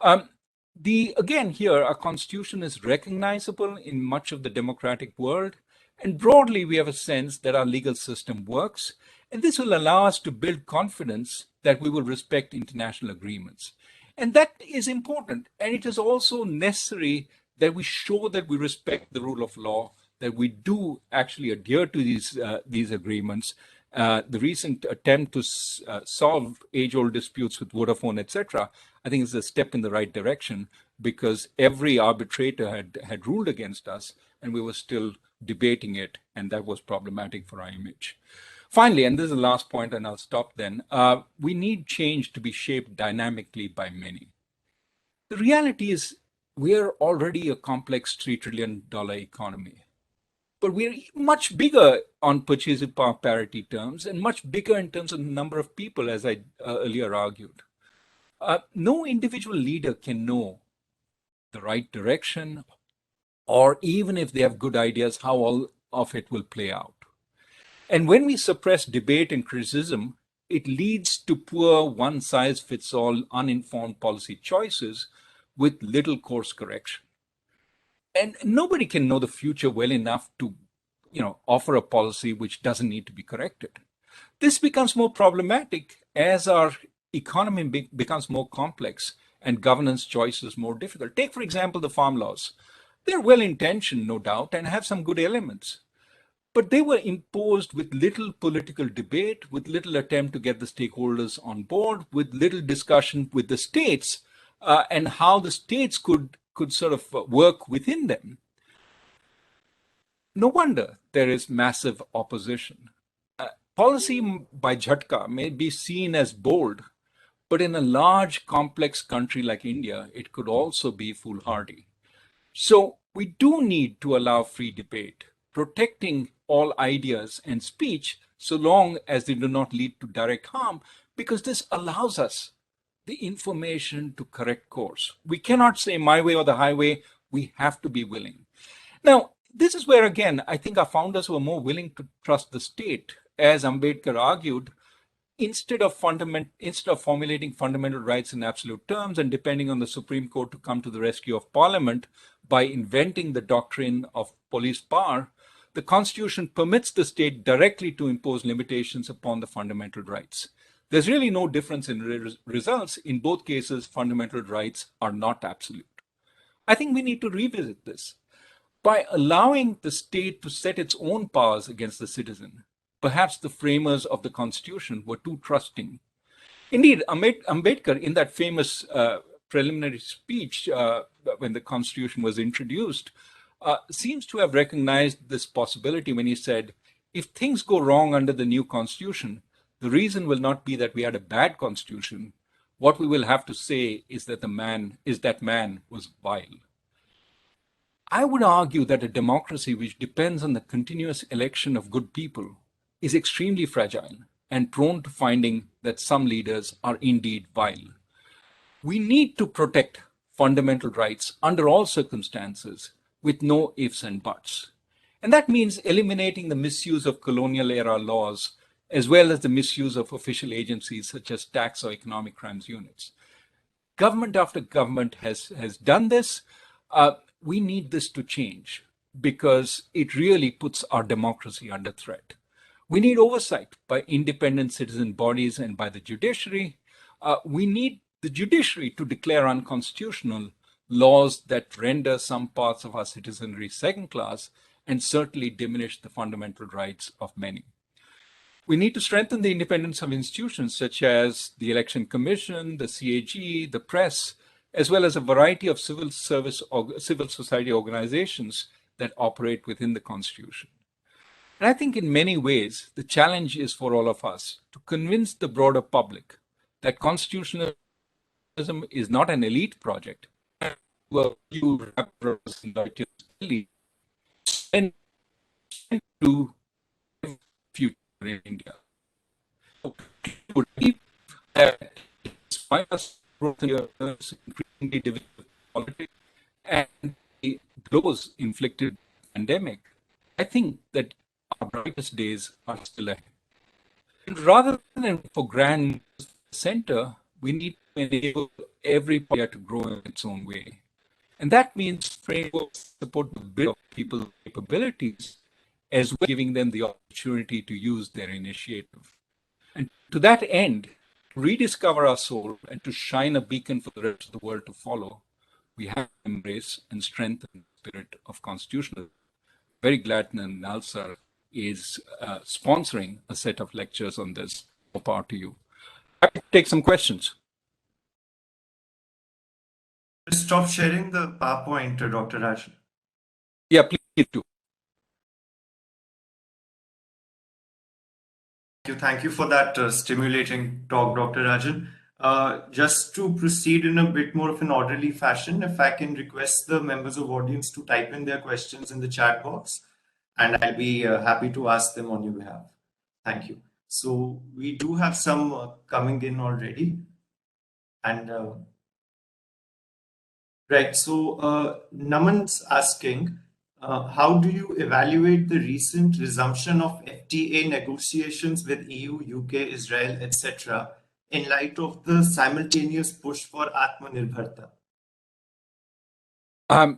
Again, here, our constitution is recognizable in much of the democratic world. And broadly, we have a sense that our legal system works. And this will allow us to build confidence that we will respect international agreements. And that is important. And it is also necessary that we show that we respect the rule of law, that we do actually adhere to these agreements. The recent attempt to solve age-old disputes with Vodafone, etc., I think is a step in the right direction, because every arbitrator had ruled against us, and we were still debating it, and that was problematic for our image. Finally, and this is the last point, and I'll stop then, we need change to be shaped dynamically by many. The reality is we are already a complex $3 trillion economy. But we're much bigger on purchasing power parity terms and much bigger in terms of the number of people, as I earlier argued. No individual leader can know the right direction, or even if they have good ideas, how all of it will play out. And when we suppress debate and criticism, it leads to poor one-size-fits-all uninformed policy choices with little course correction. And nobody can know the future well enough to, offer a policy which doesn't need to be corrected. This becomes more problematic as our economy becomes more complex and governance choices more difficult. Take, for example, the farm laws. They're well-intentioned, no doubt, and have some good elements. But they were imposed with little political debate, with little attempt to get the stakeholders on board, with little discussion with the states and how the states could sort of work within them. No wonder there is massive opposition. Policy by Jhatka may be seen as bold, but in a large, complex country like India, it could also be foolhardy. So we do need to allow free debate, protecting all ideas and speech so long as they do not lead to direct harm, because this allows us the information to correct course. We cannot say my way or the highway. We have to be willing. Now, this is where, again, I think our founders were more willing to trust the state. As Ambedkar argued, instead of formulating fundamental rights in absolute terms and depending on the Supreme Court to come to the rescue of Parliament by inventing the doctrine of police power, the Constitution permits the state directly to impose limitations upon the fundamental rights. There's really no difference in results. In both cases, fundamental rights are not absolute. I think we need to revisit this. By allowing the state to set its own powers against the citizen, perhaps the framers of the Constitution were too trusting. Indeed, Ambedkar, in that famous preliminary speech when the Constitution was introduced, seems to have recognized this possibility when he said, if things go wrong under the new Constitution, the reason will not be that we had a bad Constitution. What we will have to say is that that man was vile. I would argue that a democracy which depends on the continuous election of good people is extremely fragile and prone to finding that some leaders are indeed vile. We need to protect fundamental rights under all circumstances with no ifs and buts. And that means eliminating the misuse of colonial era laws, as well as the misuse of official agencies such as tax or economic crimes units. Government after government has done this. We need this to change because it really puts our democracy under threat. We need oversight by independent citizen bodies and by the judiciary. We need the judiciary to declare unconstitutional laws that render some parts of our citizenry second class and certainly diminish the fundamental rights of many. We need to strengthen the independence of institutions such as the Election Commission, the CAG, the press, as well as a variety of civil society organizations that operate within the Constitution. And I think in many ways, the challenge is for all of us to convince the broader public that constitutionalism is not an elite project. Well, you and to future in India. That despite us growth in increasingly divisive politics and the blows inflicted pandemic, I think that our brightest days are still ahead. And rather than for grand center, we need to enable every player to grow in its own way. And that means frameworks support the build of people's capabilities as well as giving them the opportunity to use their initiative. And to that end, to rediscover our soul and to shine a beacon for the rest of the world to follow, we have to embrace and strengthen the spirit of constitutionalism. Very glad that Nalsar is sponsoring a set of lectures on this. More power to you. I will take some questions. Just stop sharing the PowerPoint, Dr. Rajan. Yeah, please do. Thank you for that stimulating talk, Dr. Rajan. Just to proceed in a bit more of an orderly fashion, if I can request the members of audience to type in their questions in the chat box, and I'll be happy to ask them on your behalf. Thank you. So we do have some coming in already. And right, so Naman's asking, how do you evaluate the recent resumption of FTA negotiations with EU, UK, Israel, etc., in light of the simultaneous push for Atmanirbharta?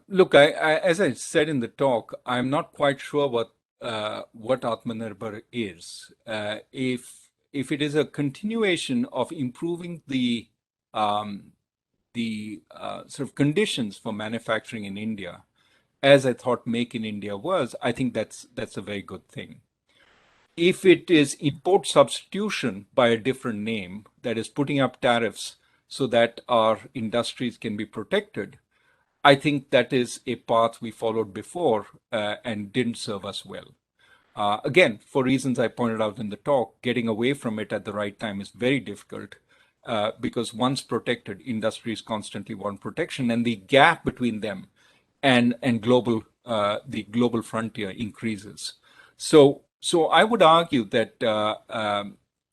Look, as I said in the talk, I'm not quite sure what Atmanirbhar is. If it is a continuation of improving the sort of conditions for manufacturing in India, as I thought Make in India was, I think that's a very good thing. If it is import substitution by a different name, that is putting up tariffs so that our industries can be protected, I think that is a path we followed before and didn't serve us well. Again, for reasons I pointed out in the talk, getting away from it at the right time is very difficult because once protected, industries constantly want protection, and the gap between them and global the global frontier increases. So I would argue that,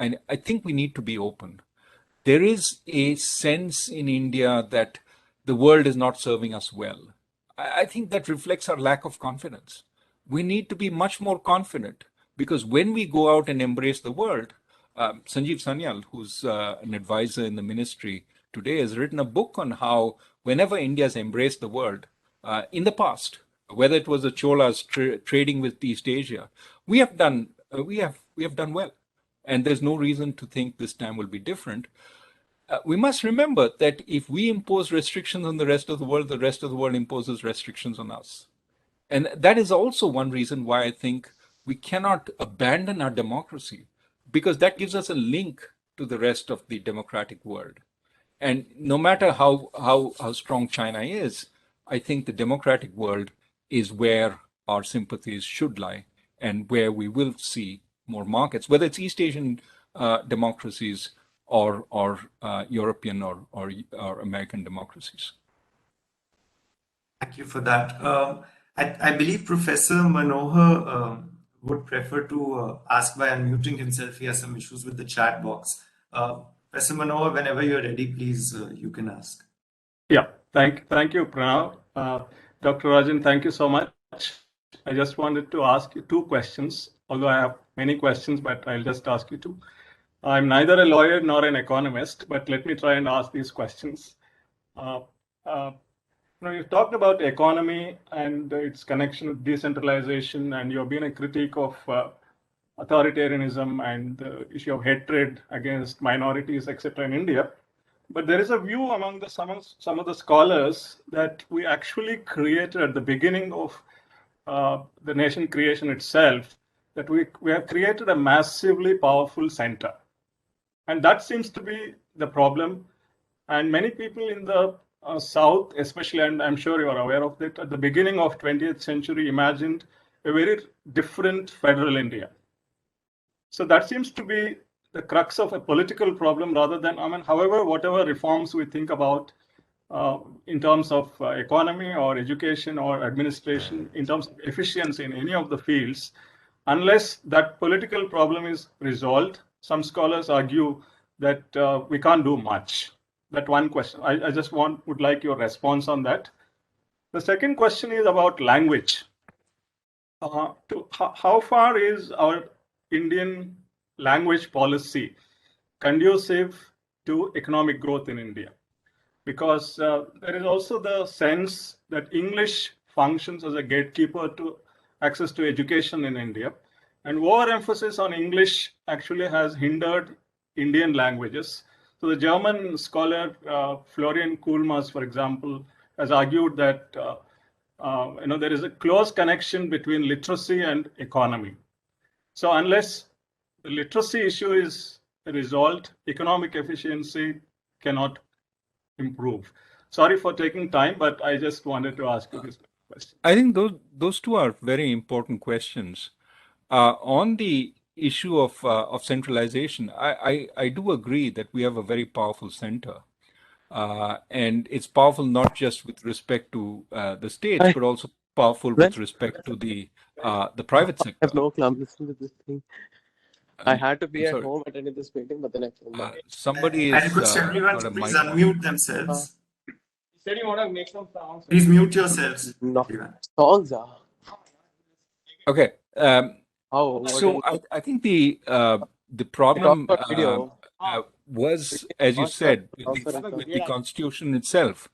and I think we need to be open. There is a sense in India that the world is not serving us well. I think that reflects our lack of confidence. We need to be much more confident because when we go out and embrace the world, Sanjeev Sanyal, who's an advisor in the ministry today, has written a book on how whenever India has embraced the world in the past, whether it was the Cholas trading with East Asia, we have done well, and there's no reason to think this time will be different. We must remember that if we impose restrictions on the rest of the world imposes restrictions on us. And that is also one reason why I think we cannot abandon our democracy, because that gives us a link to the rest of the democratic world. And no matter how strong China is, I think the democratic world is where our sympathies should lie and where we will see more markets, whether it's East Asian democracies or European or American democracies. Thank you for that. I believe Professor Manohar would prefer to ask by unmuting himself. He has some issues with the chat box. Professor Manohar, whenever you're ready, please, you can ask. Yeah, thank you, Pranav. Dr. Rajan, thank you so much. I just wanted to ask you two questions, although I have many questions, but I'll just ask you two. I'm neither a lawyer nor an economist, but let me try and ask these questions. Uh, uh, you talked about economy and its connection with decentralization, and you've been a critique of authoritarianism and the issue of hatred against minorities, etc., in India. But there is a view among some of the scholars that we actually created at the beginning of the nation creation itself, that we have created a massively powerful center. And that seems to be the problem. And many people in the South, especially, and I'm sure you are aware of it, at the beginning of 20th century imagined a very different federal India. So that seems to be the crux of a political problem rather than, however, whatever reforms we think about in terms of economy or education or administration, in terms of efficiency in any of the fields, unless that political problem is resolved, some scholars argue that we can't do much. That one question. I just would like your response on that. The second question is about language. How far is our Indian language policy conducive to economic growth in India? Because there is also the sense that English functions as a gatekeeper to access to education in India. And overemphasis on English actually has hindered Indian languages. So the German scholar Florian Kuhlmans, for example, has argued that there is a close connection between literacy and economy. So unless the literacy issue is resolved, economic efficiency cannot improve. Sorry for taking time, but I just wanted to ask you this question. I think those two are very important questions. On the issue of centralization, I do agree that we have a very powerful center. And it's powerful not just with respect to the states, but also powerful with respect to the private I sector. have no clue. I'm listening to this thing. I had to be I'm at sorry. home attending this meeting, but then I came back. Somebody I is request everyone to got a please mic. unmute themselves. You said you want to make some sounds. Please mute yourselves. No. everyone. Songs are. Okay. Oh, what So I think the we problem talked about video. was, as you said, with Sorry. the Constitution itself.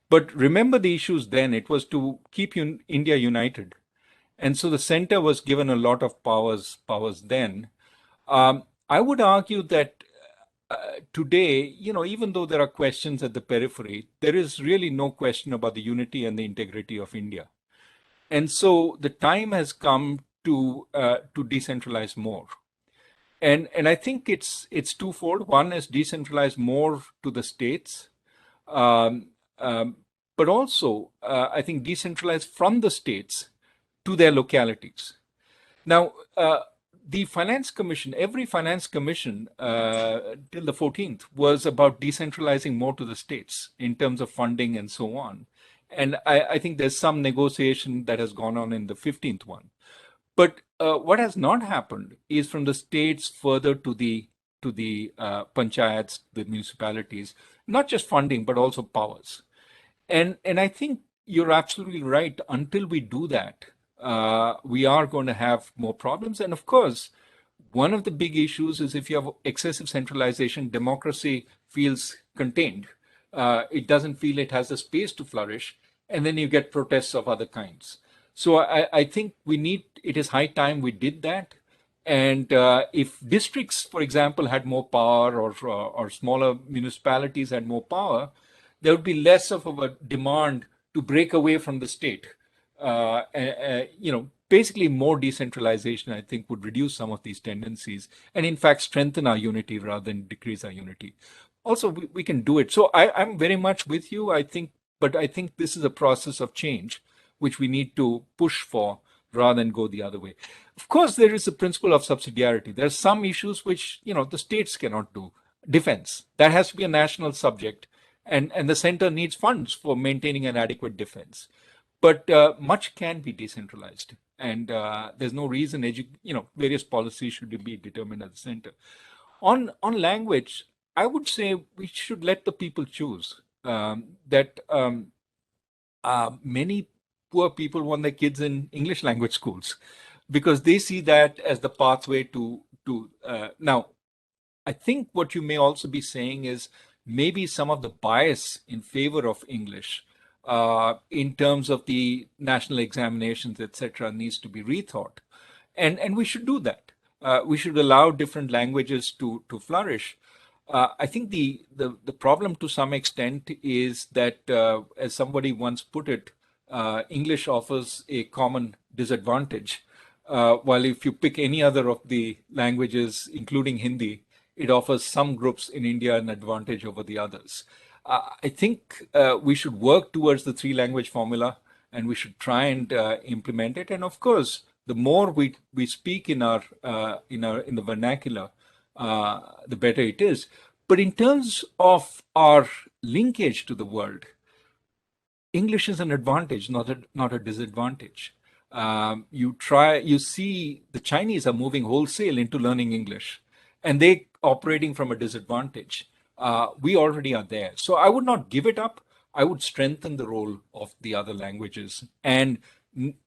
But remember the issues then. It was to keep India united. And so the center was given a lot of powers then. I would argue that today, even though there are questions at the periphery, there is really no question about the unity and the integrity of India. And so the time has come to decentralize more. And I think it's twofold. One is decentralize more to the states, but also I think decentralize from the states to their localities. Now, the Finance Commission, every Finance Commission till the 14th was about decentralizing more to the states in terms of funding and so on. And I think there's some negotiation that has gone on in the 15th one. But what has not happened is from the states further to the panchayats, the municipalities, not just funding, but also powers. And I think you're absolutely right. Until we do that, we are going to have more problems. And of course, one of the big issues is if you have excessive centralization, democracy feels contained. It doesn't feel it has a space to flourish. And then you get protests of other kinds. So I think it is high time we did that. And if districts, for example, had more power or smaller municipalities had more power, there would be less of a demand to break away from the state. Basically more decentralization, I think, would reduce some of these tendencies and in fact strengthen our unity rather than decrease our unity. Also, we can do it. So I'm very much with you, but I think this is a process of change, which we need to push for rather than go the other way. Of course, there is a principle of subsidiarity. There are some issues which, the states cannot do. Defense, that has to be a national subject. And the center needs funds for maintaining an adequate defense. But much can be decentralized. And there's no reason, various policies should be determined at the center. On language, I would say we should let the people choose. Many poor people want their kids in English language schools because they see that as the pathway to now. I think what you may also be saying is maybe some of the bias in favor of English in terms of the national examinations, etc., needs to be rethought. And we should do that. We should allow different languages to flourish. I think the problem to some extent is that, as somebody once put it, English offers a common disadvantage. While if you pick any other of the languages, including Hindi, it offers some groups in India an advantage over the others. I think we should work towards the three language formula, and we should try and implement it. And of course, the more we speak in the vernacular, the better it is. But in terms of our linkage to the world, English is an advantage, not a disadvantage. You see the Chinese are moving wholesale into learning English, and they operating from a disadvantage. We already are there. So I would not give it up. I would strengthen the role of the other languages and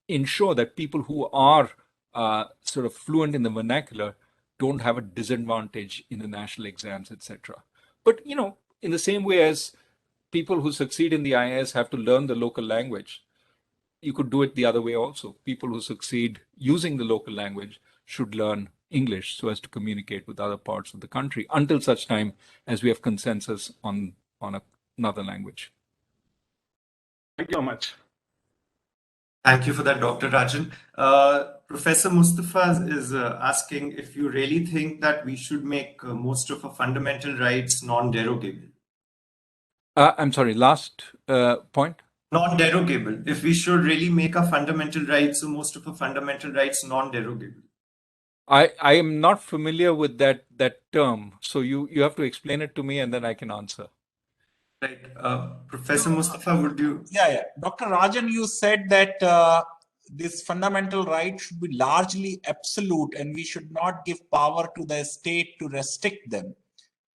ensure that people who are sort of fluent in the vernacular don't have a disadvantage in the national exams, etc. But, in the same way as people who succeed in the IIS have to learn the local language, you could do it the other way also. People who succeed using the local language should learn English so as to communicate with other parts of the country until such time as we have consensus on another language. Thank you so much. Thank you for that, Dr. Rajan. Professor Mustafa is asking if you really think that we should make most of our fundamental rights non-derogable. I'm sorry, last point? Non-derogable. If we should really make our fundamental rights, or most of our fundamental rights, non-derogable. I am not familiar with that term. So you have to explain it to me and then I can answer. Right. Professor Mustafa, would you? Yeah. Dr. Rajan, you said that this fundamental right should be largely absolute and we should not give power to the state to restrict them.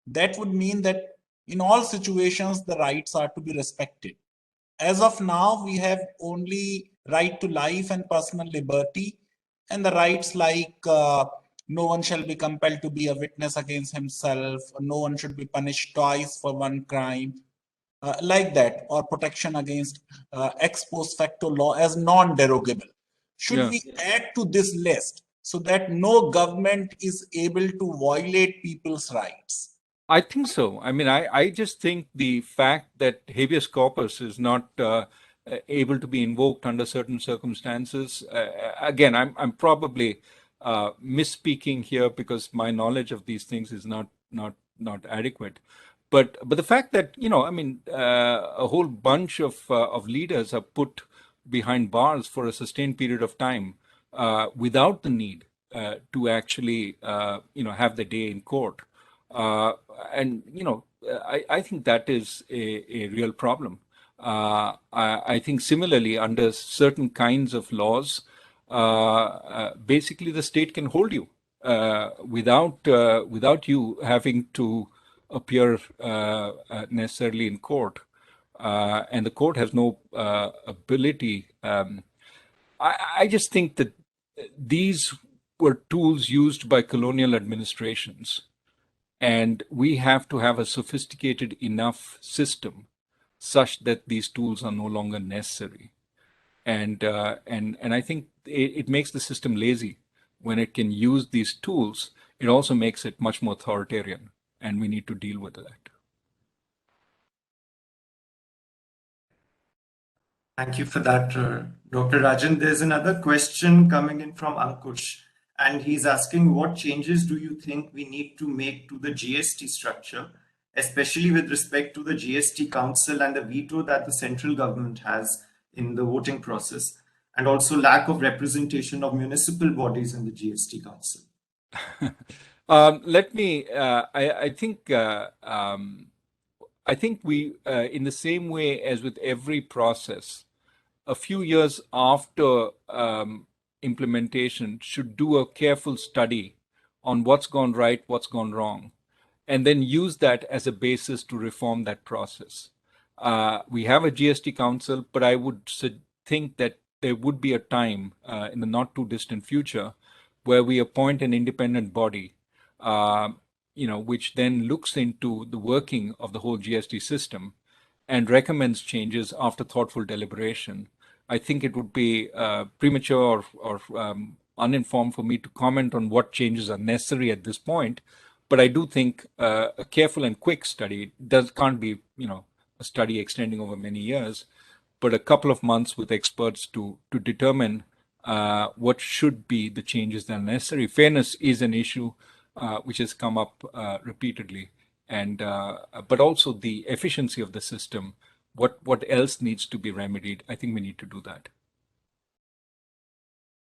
That would mean that in all situations, the rights are to be respected. As of now, we have only right to life and personal liberty, and the rights like no one shall be compelled to be a witness against himself, or no one should be punished twice for one crime, like that, or protection against ex post facto law as non-derogable. Should we add to this list so that no government is able to violate people's rights? I think so. I mean, I just think the fact that habeas corpus is not able to be invoked under certain circumstances. Again, I'm probably misspeaking here because my knowledge of these things is not adequate. But the fact that a whole bunch of leaders are put behind bars for a sustained period of time without the need to actually have the day in court. I think that is a real problem. I think similarly, under certain kinds of laws, basically the state can hold you without you having to appear necessarily in court, and the court has no ability. I just think that these were tools used by colonial administrations. And we have to have a sophisticated enough system such that these tools are no longer necessary. And I think it makes the system lazy when it can use these tools. It also makes it much more authoritarian, and we need to deal with that. Thank you for that, Dr. Rajan. There's another question coming in from Ankush. And he's asking, what changes do you think we need to make to the GST structure, especially with respect to the GST Council and the veto that the central government has in the voting process, and also lack of representation of municipal bodies in the GST Council? I think we, in the same way as with every process, a few years after implementation, should do a careful study on what's gone right, what's gone wrong, and then use that as a basis to reform that process. We have a GST Council, but I would think that there would be a time in the not too distant future where we appoint an independent body, which then looks into the working of the whole GST system and recommends changes after thoughtful deliberation. I think it would be premature or uninformed for me to comment on what changes are necessary at this point. But I do think a careful and quick study can't be, a study extending over many years, but a couple of months with experts to determine what should be the changes that are necessary. Fairness is an issue which has come up repeatedly, and but also the efficiency of the system. What else needs to be remedied? I think we need to do that.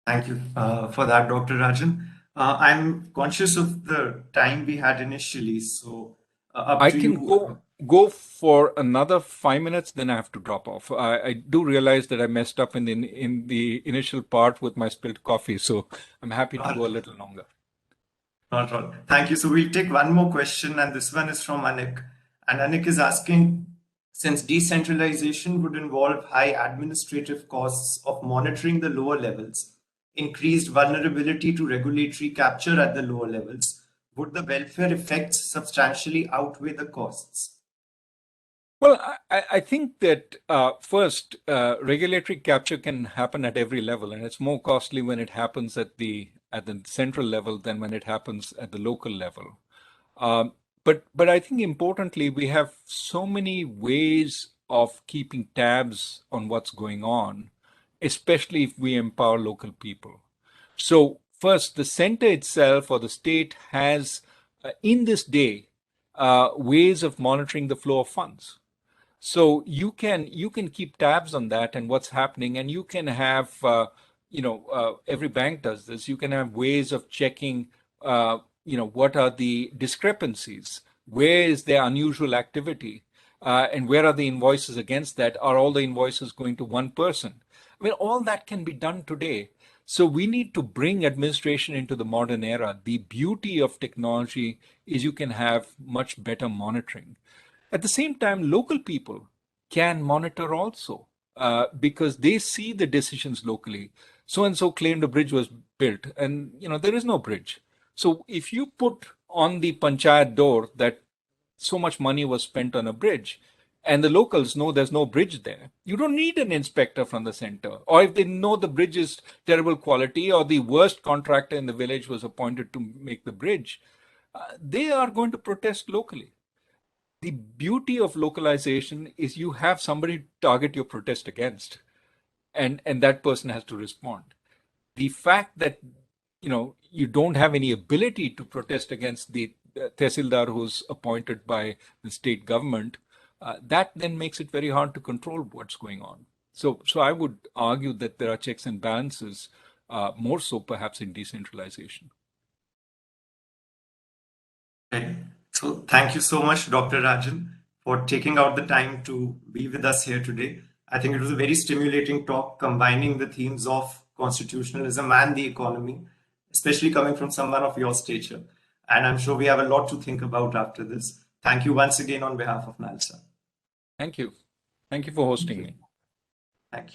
Thank you for that, Dr. Rajan. I'm conscious of the time we had initially, so up I to can you. go for another 5 minutes, then I have to drop off. I do realize that I messed up in the initial part with my spilled coffee, so I'm happy to go a little longer. Not at all. Thank you. So we'll take one more question, and this one is from Anik. And Anik is asking, since decentralization would involve high administrative costs of monitoring the lower levels, increased vulnerability to regulatory capture at the lower levels, would the welfare effects substantially outweigh the costs? Well, I think that first, regulatory capture can happen at every level, and it's more costly when it happens at the central level than when it happens at the local level. But I think importantly, we have so many ways of keeping tabs on what's going on, especially if we empower local people. So first, the center itself or the state has, in this day, ways of monitoring the flow of funds. So you can keep tabs on that and what's happening, and you can have every bank does this. You can have ways of checking what are the discrepancies, where is there unusual activity, and where are the invoices against that? Are all the invoices going to one person? I mean, all that can be done today. So we need to bring administration into the modern era. The beauty of technology is you can have much better monitoring. At the same time, local people can monitor also because they see the decisions locally. So and so claimed a bridge was built, and there is no bridge. So if you put on the panchayat door that so much money was spent on a bridge, and the locals know there's no bridge there, you don't need an inspector from the center. Or if they know the bridge is terrible quality, or the worst contractor in the village was appointed to make the bridge, they are going to protest locally. The beauty of localization is you have somebody to target your protest against, and that person has to respond. The fact that you don't have any ability to protest against the tehsildar who's appointed by the state government, that then makes it very hard to control what's going on. So I would argue that there are checks and balances, more so perhaps in decentralization. Okay. So thank you so much, Dr. Rajan, for taking out the time to be with us here today. I think it was a very stimulating talk, combining the themes of constitutionalism and the economy, especially coming from someone of your stature. And I'm sure we have a lot to think about after this. Thank you once again on behalf of Nalsar. Thank you. Thank you for hosting me.